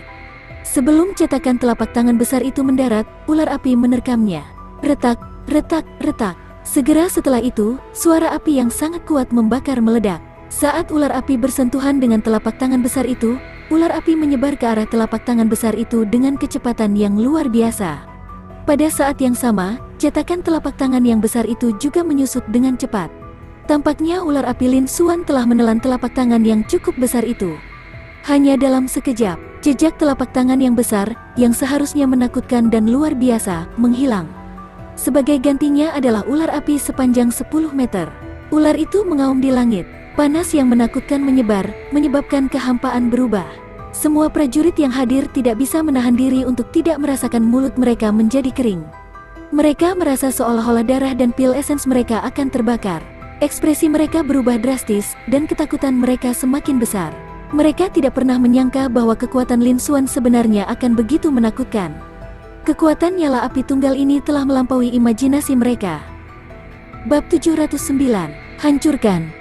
Sebelum cetakan telapak tangan besar itu mendarat, ular api menerkamnya. Retak, retak, retak. Segera setelah itu, suara api yang sangat kuat membakar meledak. Saat ular api bersentuhan dengan telapak tangan besar itu, ular api menyebar ke arah telapak tangan besar itu dengan kecepatan yang luar biasa. Pada saat yang sama, cetakan telapak tangan yang besar itu juga menyusut dengan cepat. Tampaknya ular api Lin Xuan telah menelan telapak tangan yang cukup besar itu. Hanya dalam sekejap, jejak telapak tangan yang besar, yang seharusnya menakutkan dan luar biasa, menghilang. Sebagai gantinya adalah ular api sepanjang 10 meter. Ular itu mengaum di langit. Panas yang menakutkan menyebar, menyebabkan kehampaan berubah. Semua prajurit yang hadir tidak bisa menahan diri untuk tidak merasakan mulut mereka menjadi kering. Mereka merasa seolah-olah darah dan pil esens mereka akan terbakar. Ekspresi mereka berubah drastis, dan ketakutan mereka semakin besar. Mereka tidak pernah menyangka bahwa kekuatan Lin Xuan sebenarnya akan begitu menakutkan. Kekuatan nyala api tunggal ini telah melampaui imajinasi mereka. Bab 709, Hancurkan.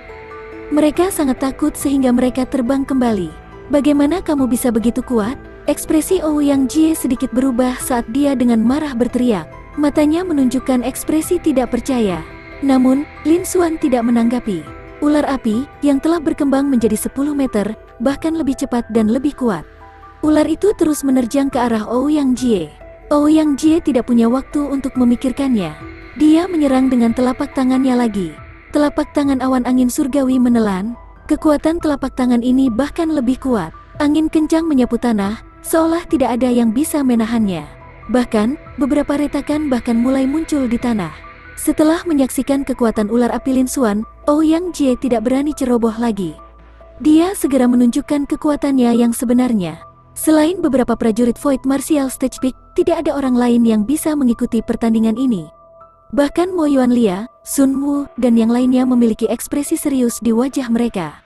Mereka sangat takut sehingga mereka terbang kembali. Bagaimana kamu bisa begitu kuat? Ekspresi Ouyang Jie sedikit berubah saat dia dengan marah berteriak. Matanya menunjukkan ekspresi tidak percaya. Namun, Lin Xuan tidak menanggapi. Ular api, yang telah berkembang menjadi 10 meter, bahkan lebih cepat dan lebih kuat. Ular itu terus menerjang ke arah Ouyang Jie. Ouyang Jie tidak punya waktu untuk memikirkannya. Dia menyerang dengan telapak tangannya lagi. Telapak tangan awan angin surgawi menelan. Kekuatan telapak tangan ini bahkan lebih kuat. Angin kencang menyapu tanah, seolah tidak ada yang bisa menahannya. Bahkan, beberapa retakan bahkan mulai muncul di tanah. Setelah menyaksikan kekuatan ular api Lin Xuan, Ouyang Jie tidak berani ceroboh lagi. Dia segera menunjukkan kekuatannya yang sebenarnya. Selain beberapa prajurit Void Martial Stage Peak, tidak ada orang lain yang bisa mengikuti pertandingan ini. Bahkan Mo Yuanlia, Sun Wu, dan yang lainnya memiliki ekspresi serius di wajah mereka.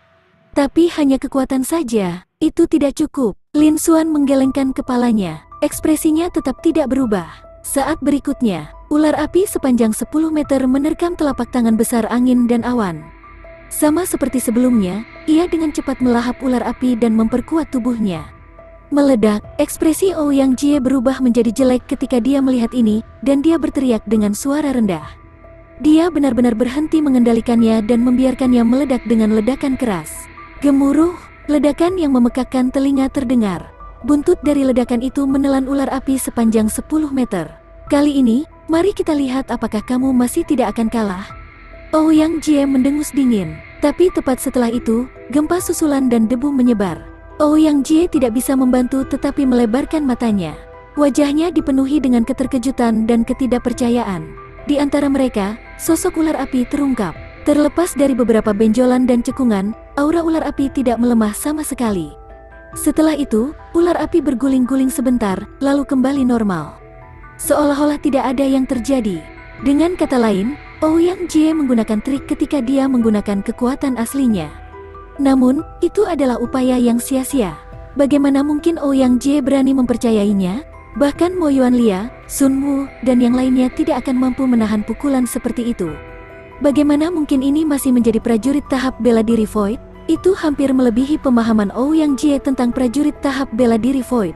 Tapi hanya kekuatan saja, itu tidak cukup. Lin Xuan menggelengkan kepalanya, ekspresinya tetap tidak berubah. Saat berikutnya, ular api sepanjang 10 meter menerkam telapak tangan besar angin dan awan. Sama seperti sebelumnya, ia dengan cepat melahap ular api dan memperkuat tubuhnya. Meledak, ekspresi Ouyang Jie berubah menjadi jelek ketika dia melihat ini, dan dia berteriak dengan suara rendah. Dia benar-benar berhenti mengendalikannya dan membiarkannya meledak dengan ledakan keras. Gemuruh, ledakan yang memekakkan telinga terdengar. Buntut dari ledakan itu menelan ular api sepanjang 10 meter. Kali ini, mari kita lihat apakah kamu masih tidak akan kalah. Ouyang Jie mendengus dingin, tapi tepat setelah itu, gempa susulan dan debu menyebar. Ouyang Jie tidak bisa membantu tetapi melebarkan matanya. Wajahnya dipenuhi dengan keterkejutan dan ketidakpercayaan. Di antara mereka, sosok ular api terungkap. Terlepas dari beberapa benjolan dan cekungan, aura ular api tidak melemah sama sekali. Setelah itu, ular api berguling-guling sebentar, lalu kembali normal. Seolah-olah tidak ada yang terjadi. Dengan kata lain, Ouyang Jie menggunakan trik ketika dia menggunakan kekuatan aslinya. Namun, itu adalah upaya yang sia-sia. Bagaimana mungkin Ouyang Jie berani mempercayainya? Bahkan Mo Yuanlia, Sun Wu, dan yang lainnya tidak akan mampu menahan pukulan seperti itu. Bagaimana mungkin ini masih menjadi prajurit tahap bela diri Void? Itu hampir melebihi pemahaman Ouyang Jie tentang prajurit tahap bela diri Void.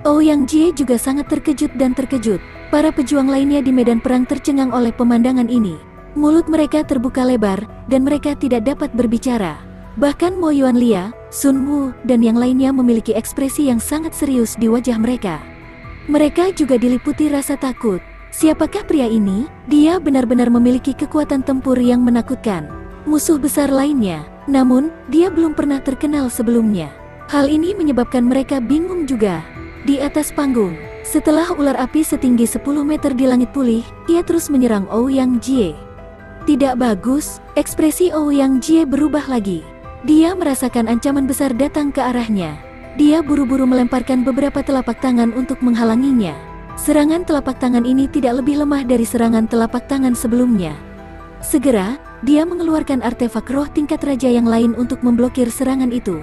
Ouyang Jie juga sangat terkejut dan terkejut. Para pejuang lainnya di medan perang tercengang oleh pemandangan ini. Mulut mereka terbuka lebar, dan mereka tidak dapat berbicara. Bahkan Mo Yuanlia, Sun Wu, dan yang lainnya memiliki ekspresi yang sangat serius di wajah mereka. Mereka juga diliputi rasa takut. Siapakah pria ini? Dia benar-benar memiliki kekuatan tempur yang menakutkan. Musuh besar lainnya, namun, dia belum pernah terkenal sebelumnya. Hal ini menyebabkan mereka bingung juga. Di atas panggung, setelah ular api setinggi 10 meter di langit pulih, ia terus menyerang Ouyang Jie. Tidak bagus, ekspresi Ouyang Jie berubah lagi. Dia merasakan ancaman besar datang ke arahnya. Dia buru-buru melemparkan beberapa telapak tangan untuk menghalanginya. Serangan telapak tangan ini tidak lebih lemah dari serangan telapak tangan sebelumnya. Segera, dia mengeluarkan artefak roh tingkat raja yang lain untuk memblokir serangan itu.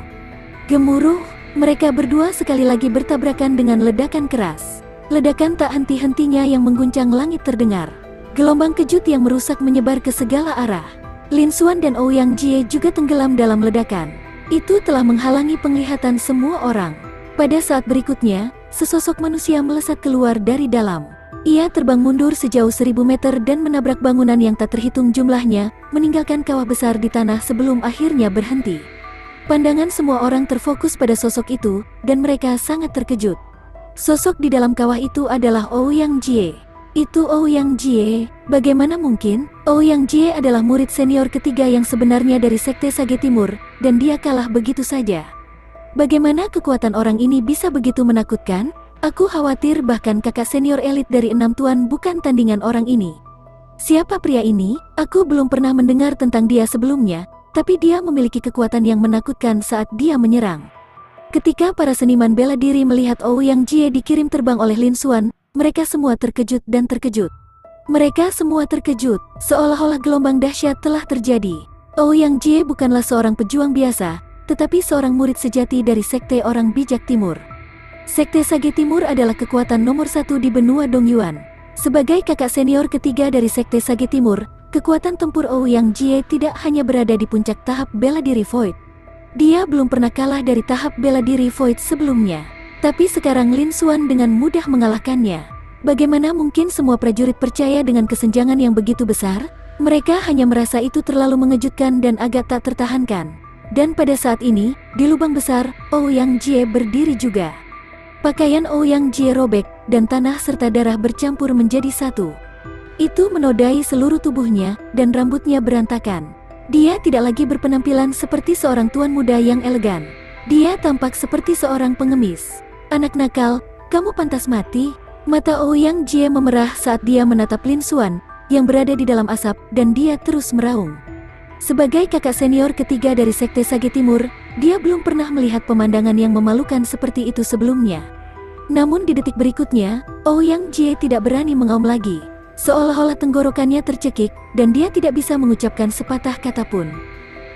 Gemuruh, mereka berdua sekali lagi bertabrakan dengan ledakan keras. Ledakan tak henti-hentinya yang mengguncang langit terdengar. Gelombang kejut yang merusak menyebar ke segala arah. Lin Xuan dan Ouyang Jie juga tenggelam dalam ledakan. Itu telah menghalangi penglihatan semua orang. Pada saat berikutnya, sesosok manusia melesat keluar dari dalam. Ia terbang mundur sejauh 1000 meter dan menabrak bangunan yang tak terhitung jumlahnya, meninggalkan kawah besar di tanah sebelum akhirnya berhenti. Pandangan semua orang terfokus pada sosok itu, dan mereka sangat terkejut. Sosok di dalam kawah itu adalah Ouyang Jie. Itu Ouyang Jie, bagaimana mungkin? Ouyang Jie adalah murid senior ketiga yang sebenarnya dari Sekte Sage Timur, dan dia kalah begitu saja. Bagaimana kekuatan orang ini bisa begitu menakutkan? Aku khawatir bahkan kakak senior elit dari 6 tuan bukan tandingan orang ini. Siapa pria ini? Aku belum pernah mendengar tentang dia sebelumnya, tapi dia memiliki kekuatan yang menakutkan saat dia menyerang. Ketika para seniman bela diri melihat Ouyang Jie dikirim terbang oleh Lin Xuan, mereka semua terkejut dan terkejut. Mereka semua terkejut, seolah-olah gelombang dahsyat telah terjadi. Ouyang Jie bukanlah seorang pejuang biasa, tetapi seorang murid sejati dari Sekte Orang Bijak Timur. Sekte Sage Timur adalah kekuatan nomor 1 di benua Dongyuan. Sebagai kakak senior ketiga dari Sekte Sage Timur, kekuatan tempur Ouyang Jie tidak hanya berada di puncak tahap bela diri Void. Dia belum pernah kalah dari tahap bela diri Void sebelumnya. Tapi sekarang Lin Xuan dengan mudah mengalahkannya. Bagaimana mungkin semua prajurit percaya dengan kesenjangan yang begitu besar? Mereka hanya merasa itu terlalu mengejutkan dan agak tak tertahankan. Dan pada saat ini, di lubang besar, Ouyang Jie berdiri juga. Pakaian Ouyang Jie robek, dan tanah serta darah bercampur menjadi satu. Itu menodai seluruh tubuhnya, dan rambutnya berantakan. Dia tidak lagi berpenampilan seperti seorang tuan muda yang elegan. Dia tampak seperti seorang pengemis. Anak nakal, kamu pantas mati. Mata Ouyang Jie memerah saat dia menatap Lin Xuan, yang berada di dalam asap, dan dia terus meraung. Sebagai kakak senior ketiga dari Sekte Sage Timur, dia belum pernah melihat pemandangan yang memalukan seperti itu sebelumnya. Namun di detik berikutnya, Ouyang Jie tidak berani mengaum lagi. Seolah-olah tenggorokannya tercekik, dan dia tidak bisa mengucapkan sepatah kata pun.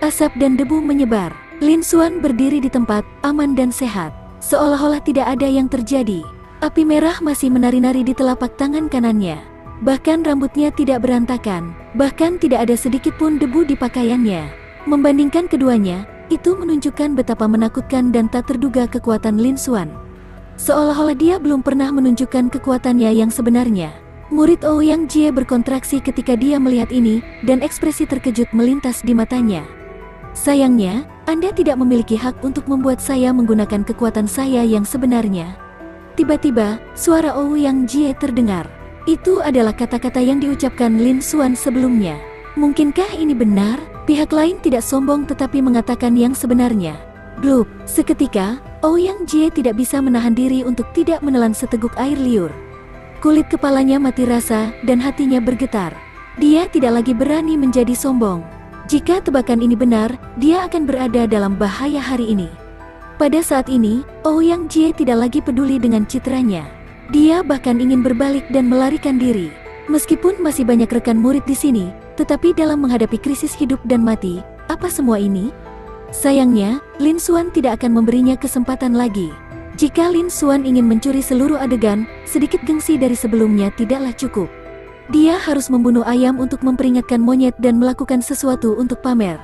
Asap dan debu menyebar. Lin Xuan berdiri di tempat, aman dan sehat. Seolah-olah tidak ada yang terjadi. Api merah masih menari-nari di telapak tangan kanannya. Bahkan rambutnya tidak berantakan, bahkan tidak ada sedikit pun debu di pakaiannya. Membandingkan keduanya, itu menunjukkan betapa menakutkan dan tak terduga kekuatan Lin Xuan. Seolah-olah dia belum pernah menunjukkan kekuatannya yang sebenarnya. Murid Ouyang Jie berkontraksi ketika dia melihat ini, dan ekspresi terkejut melintas di matanya. Sayangnya, Anda tidak memiliki hak untuk membuat saya menggunakan kekuatan saya yang sebenarnya. Tiba-tiba, suara Ouyang Jie terdengar. Itu adalah kata-kata yang diucapkan Lin Xuan sebelumnya. Mungkinkah ini benar? Pihak lain tidak sombong tetapi mengatakan yang sebenarnya. Blub, seketika, Ouyang Jie tidak bisa menahan diri untuk tidak menelan seteguk air liur. Kulit kepalanya mati rasa dan hatinya bergetar. Dia tidak lagi berani menjadi sombong. Jika tebakan ini benar, dia akan berada dalam bahaya hari ini. Pada saat ini, Ouyang Jie tidak lagi peduli dengan citranya. Dia bahkan ingin berbalik dan melarikan diri. Meskipun masih banyak rekan murid di sini, tetapi dalam menghadapi krisis hidup dan mati, apa semua ini? Sayangnya, Lin Xuan tidak akan memberinya kesempatan lagi. Jika Lin Xuan ingin mencuri seluruh adegan, sedikit gengsi dari sebelumnya tidaklah cukup. Dia harus membunuh ayam untuk memperingatkan monyet dan melakukan sesuatu untuk pamer.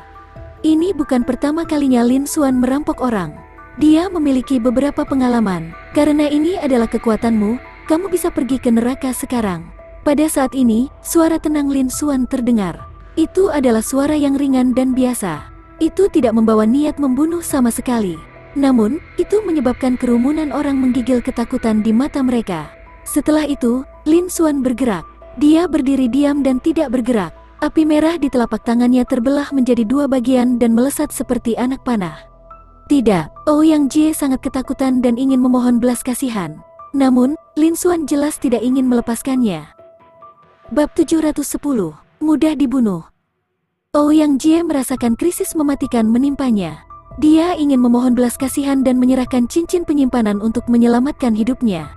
Ini bukan pertama kalinya Lin Xuan merampok orang. Dia memiliki beberapa pengalaman. Karena ini adalah kekuatanmu, kamu bisa pergi ke neraka sekarang. Pada saat ini, suara tenang Lin Xuan terdengar. Itu adalah suara yang ringan dan biasa. Itu tidak membawa niat membunuh sama sekali. Namun, itu menyebabkan kerumunan orang menggigil ketakutan di mata mereka. Setelah itu, Lin Xuan bergerak. Dia berdiri diam dan tidak bergerak. Api merah di telapak tangannya terbelah menjadi 2 bagian dan melesat seperti anak panah. Tidak, Ouyang Jie sangat ketakutan dan ingin memohon belas kasihan. Namun, Lin Xuan jelas tidak ingin melepaskannya. Bab 710, mudah dibunuh. Ouyang Jie merasakan krisis mematikan menimpanya. Dia ingin memohon belas kasihan dan menyerahkan cincin penyimpanan untuk menyelamatkan hidupnya.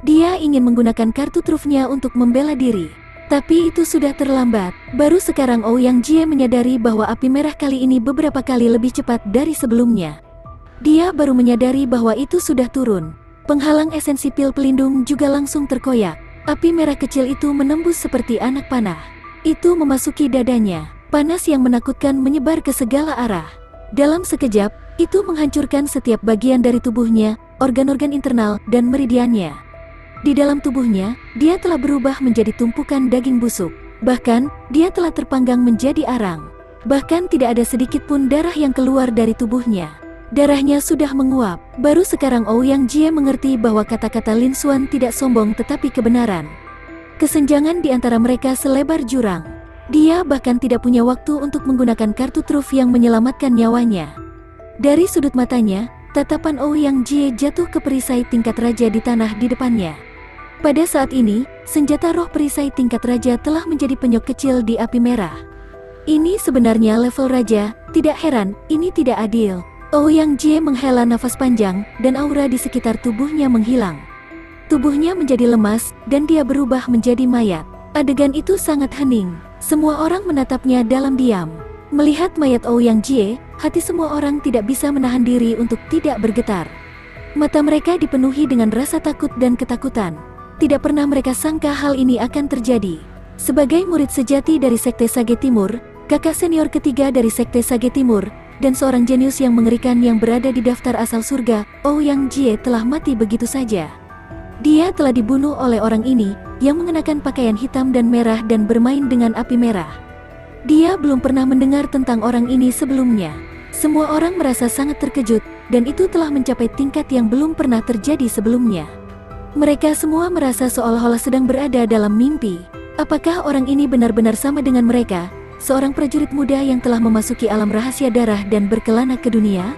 Dia ingin menggunakan kartu trufnya untuk membela diri. Tapi itu sudah terlambat. Baru sekarang Ouyang Jie menyadari bahwa api merah kali ini beberapa kali lebih cepat dari sebelumnya. Dia baru menyadari bahwa itu sudah turun. Penghalang esensi pil pelindung juga langsung terkoyak. Api merah kecil itu menembus seperti anak panah. Itu memasuki dadanya. Panas yang menakutkan menyebar ke segala arah. Dalam sekejap, itu menghancurkan setiap bagian dari tubuhnya, organ-organ internal, dan meridiannya. Di dalam tubuhnya, dia telah berubah menjadi tumpukan daging busuk. Bahkan, dia telah terpanggang menjadi arang. Bahkan tidak ada sedikit pun darah yang keluar dari tubuhnya. Darahnya sudah menguap. Baru sekarang Ouyang Jie mengerti bahwa kata-kata Lin Xuan tidak sombong tetapi kebenaran. Kesenjangan di antara mereka selebar jurang. Dia bahkan tidak punya waktu untuk menggunakan kartu truf yang menyelamatkan nyawanya. Dari sudut matanya, tatapan Ouyang Jie jatuh ke perisai tingkat raja di tanah di depannya. Pada saat ini, senjata roh perisai tingkat raja telah menjadi penyok kecil di api merah. Ini sebenarnya level raja, tidak heran, ini tidak adil. Ouyang Jie menghela nafas panjang, dan aura di sekitar tubuhnya menghilang. Tubuhnya menjadi lemas, dan dia berubah menjadi mayat. Adegan itu sangat hening. Semua orang menatapnya dalam diam. Melihat mayat Ouyang Jie, hati semua orang tidak bisa menahan diri untuk tidak bergetar. Mata mereka dipenuhi dengan rasa takut dan ketakutan. Tidak pernah mereka sangka hal ini akan terjadi. Sebagai murid sejati dari Sekte Sage Timur, kakak senior ketiga dari Sekte Sage Timur, dan seorang jenius yang mengerikan yang berada di daftar asal surga, Ouyang Jie telah mati begitu saja. Dia telah dibunuh oleh orang ini, yang mengenakan pakaian hitam dan merah dan bermain dengan api merah. Dia belum pernah mendengar tentang orang ini sebelumnya. Semua orang merasa sangat terkejut, dan itu telah mencapai tingkat yang belum pernah terjadi sebelumnya. Mereka semua merasa seolah-olah sedang berada dalam mimpi. Apakah orang ini benar-benar sama dengan mereka, seorang prajurit muda yang telah memasuki alam rahasia darah dan berkelana ke dunia?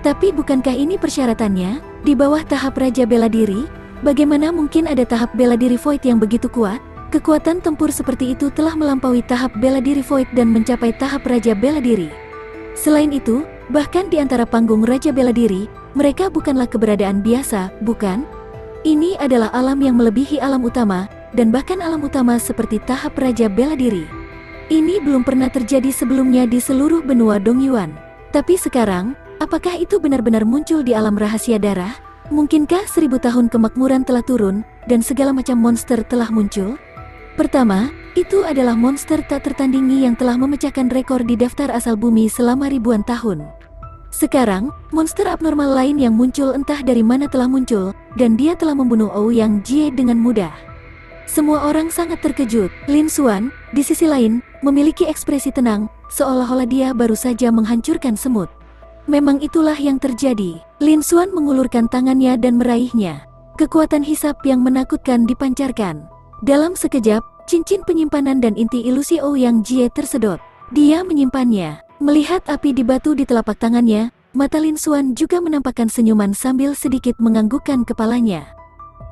Tapi bukankah ini persyaratannya? Di bawah tahap Raja Bela Diri, bagaimana mungkin ada tahap bela diri Void yang begitu kuat? Kekuatan tempur seperti itu telah melampaui tahap bela diri Void dan mencapai tahap Raja Bela Diri. Selain itu, bahkan di antara panggung Raja Bela Diri, mereka bukanlah keberadaan biasa, bukan? Ini adalah alam yang melebihi alam utama, dan bahkan alam utama seperti tahap Raja Bela Diri. Ini belum pernah terjadi sebelumnya di seluruh benua Dongyuan. Tapi sekarang, apakah itu benar-benar muncul di alam rahasia darah? Mungkinkah 1000 tahun kemakmuran telah turun, dan segala macam monster telah muncul? Pertama, itu adalah monster tak tertandingi yang telah memecahkan rekor di daftar asal bumi selama ribuan tahun. Sekarang, monster abnormal lain yang muncul entah dari mana telah muncul, dan dia telah membunuh Ouyang Jie dengan mudah. Semua orang sangat terkejut. Lin Xuan, di sisi lain, memiliki ekspresi tenang, seolah-olah dia baru saja menghancurkan semut. Memang itulah yang terjadi. Lin Xuan mengulurkan tangannya dan meraihnya. Kekuatan hisap yang menakutkan dipancarkan. Dalam sekejap, cincin penyimpanan dan inti ilusi Ouyang Jie tersedot. Dia menyimpannya. Melihat api di batu di telapak tangannya, mata Lin Xuan juga menampakkan senyuman sambil sedikit menganggukkan kepalanya.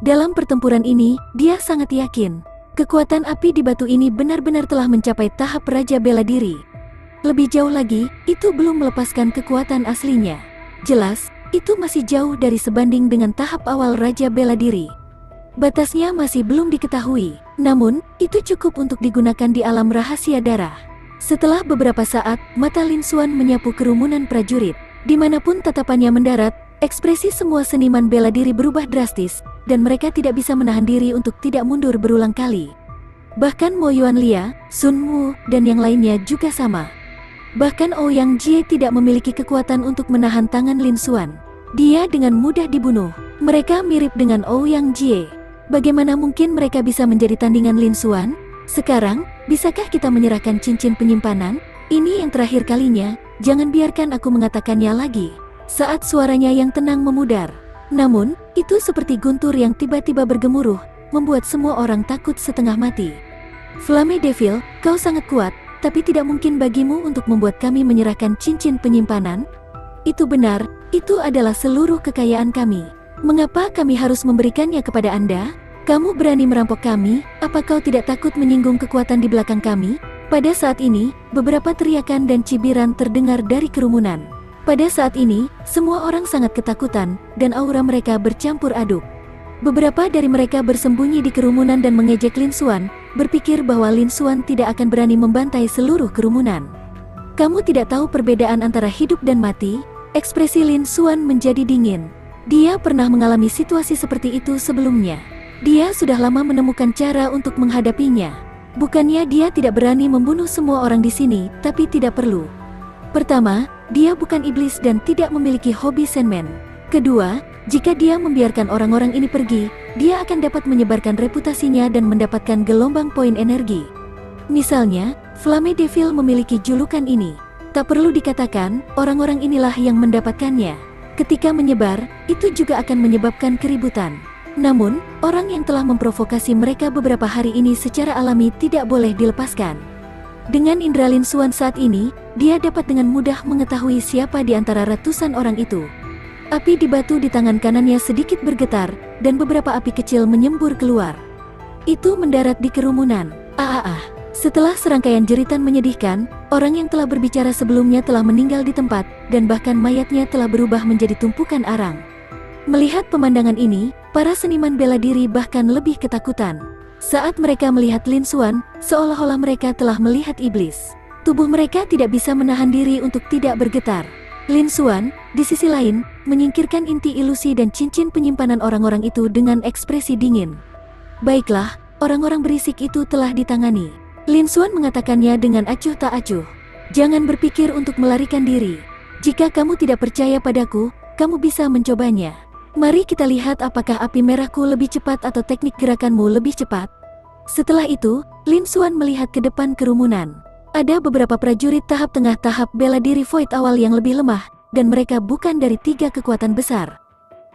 Dalam pertempuran ini, dia sangat yakin. Kekuatan api di batu ini benar-benar telah mencapai tahap Raja Bela Diri. Lebih jauh lagi, itu belum melepaskan kekuatan aslinya. Jelas, itu masih jauh dari sebanding dengan tahap awal Raja Bela Diri. Batasnya masih belum diketahui, namun, itu cukup untuk digunakan di alam rahasia darah. Setelah beberapa saat, mata Lin Xuan menyapu kerumunan prajurit. Dimanapun tatapannya mendarat, ekspresi semua seniman bela diri berubah drastis, dan mereka tidak bisa menahan diri untuk tidak mundur berulang kali. Bahkan Mo Yuanlia, Sun Wu, dan yang lainnya juga sama. Bahkan Ouyang Jie tidak memiliki kekuatan untuk menahan tangan Lin Xuan. Dia dengan mudah dibunuh. Mereka mirip dengan Ouyang Jie. Bagaimana mungkin mereka bisa menjadi tandingan Lin Xuan? Sekarang, bisakah kita menyerahkan cincin penyimpanan? Ini yang terakhir kalinya, jangan biarkan aku mengatakannya lagi. Saat suaranya yang tenang memudar. Namun, itu seperti guntur yang tiba-tiba bergemuruh, membuat semua orang takut setengah mati. Flame Devil, kau sangat kuat, tapi tidak mungkin bagimu untuk membuat kami menyerahkan cincin penyimpanan. Itu benar, itu adalah seluruh kekayaan kami. Mengapa kami harus memberikannya kepada Anda? Kamu berani merampok kami, apa kau tidak takut menyinggung kekuatan di belakang kami? Pada saat ini, beberapa teriakan dan cibiran terdengar dari kerumunan. Pada saat ini, semua orang sangat ketakutan, dan aura mereka bercampur aduk. Beberapa dari mereka bersembunyi di kerumunan dan mengejek Lin Xuan, berpikir bahwa Lin Xuan tidak akan berani membantai seluruh kerumunan. Kamu tidak tahu perbedaan antara hidup dan mati? Ekspresi Lin Xuan menjadi dingin. Dia pernah mengalami situasi seperti itu sebelumnya. Dia sudah lama menemukan cara untuk menghadapinya. Bukannya dia tidak berani membunuh semua orang di sini, tapi tidak perlu. Pertama, dia bukan iblis dan tidak memiliki hobi Sandman. Kedua, jika dia membiarkan orang-orang ini pergi, dia akan dapat menyebarkan reputasinya dan mendapatkan gelombang poin energi. Misalnya, Flame Devil memiliki julukan ini. Tak perlu dikatakan, orang-orang inilah yang mendapatkannya. Ketika menyebar, itu juga akan menyebabkan keributan. Namun, orang yang telah memprovokasi mereka beberapa hari ini secara alami tidak boleh dilepaskan. Dengan indera Lin Xuan saat ini, dia dapat dengan mudah mengetahui siapa di antara ratusan orang itu. Api di batu di tangan kanannya sedikit bergetar, dan beberapa api kecil menyembur keluar. Itu mendarat di kerumunan. Setelah serangkaian jeritan menyedihkan, orang yang telah berbicara sebelumnya telah meninggal di tempat, dan bahkan mayatnya telah berubah menjadi tumpukan arang. Melihat pemandangan ini, para seniman bela diri bahkan lebih ketakutan. Saat mereka melihat Lin Xuan, seolah-olah mereka telah melihat iblis. Tubuh mereka tidak bisa menahan diri untuk tidak bergetar. Lin Xuan, di sisi lain, menyingkirkan inti ilusi dan cincin penyimpanan orang-orang itu dengan ekspresi dingin. Baiklah, orang-orang berisik itu telah ditangani. Lin Xuan mengatakannya dengan acuh tak acuh. Jangan berpikir untuk melarikan diri. Jika kamu tidak percaya padaku, kamu bisa mencobanya. Mari kita lihat apakah api merahku lebih cepat atau teknik gerakanmu lebih cepat. Setelah itu, Lin Xuan melihat ke depan kerumunan. Ada beberapa prajurit tahap tengah tahap bela diri Void awal yang lebih lemah, dan mereka bukan dari 3 kekuatan besar.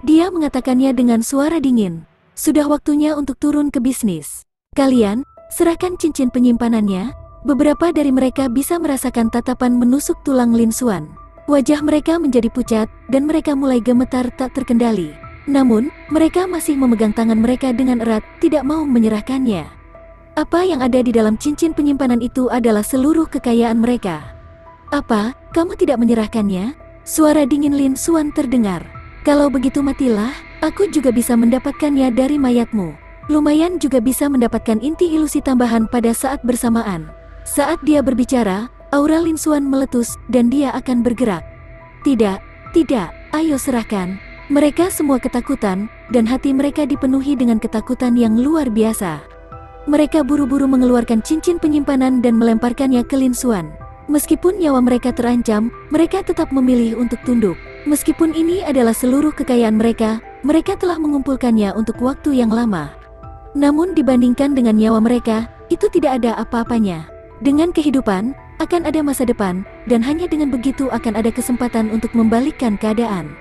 Dia mengatakannya dengan suara dingin. Sudah waktunya untuk turun ke bisnis. Kalian, serahkan cincin penyimpanannya. Beberapa dari mereka bisa merasakan tatapan menusuk tulang Lin Xuan. Wajah mereka menjadi pucat, dan mereka mulai gemetar tak terkendali. Namun, mereka masih memegang tangan mereka dengan erat, tidak mau menyerahkannya. Apa yang ada di dalam cincin penyimpanan itu adalah seluruh kekayaan mereka. Apa, kamu tidak menyerahkannya? Suara dingin Lin Xuan terdengar. Kalau begitu matilah, aku juga bisa mendapatkannya dari mayatmu. Lumayan juga bisa mendapatkan inti ilusi tambahan pada saat bersamaan. Saat dia berbicara, aura Lin Xuan meletus dan dia akan bergerak. Tidak, ayo serahkan. Mereka semua ketakutan, dan hati mereka dipenuhi dengan ketakutan yang luar biasa. Mereka buru-buru mengeluarkan cincin penyimpanan dan melemparkannya ke Lin Xuan. Meskipun nyawa mereka terancam, mereka tetap memilih untuk tunduk. Meskipun ini adalah seluruh kekayaan mereka, mereka telah mengumpulkannya untuk waktu yang lama. Namun dibandingkan dengan nyawa mereka, itu tidak ada apa-apanya. Dengan kehidupan, akan ada masa depan, dan hanya dengan begitu akan ada kesempatan untuk membalikkan keadaan.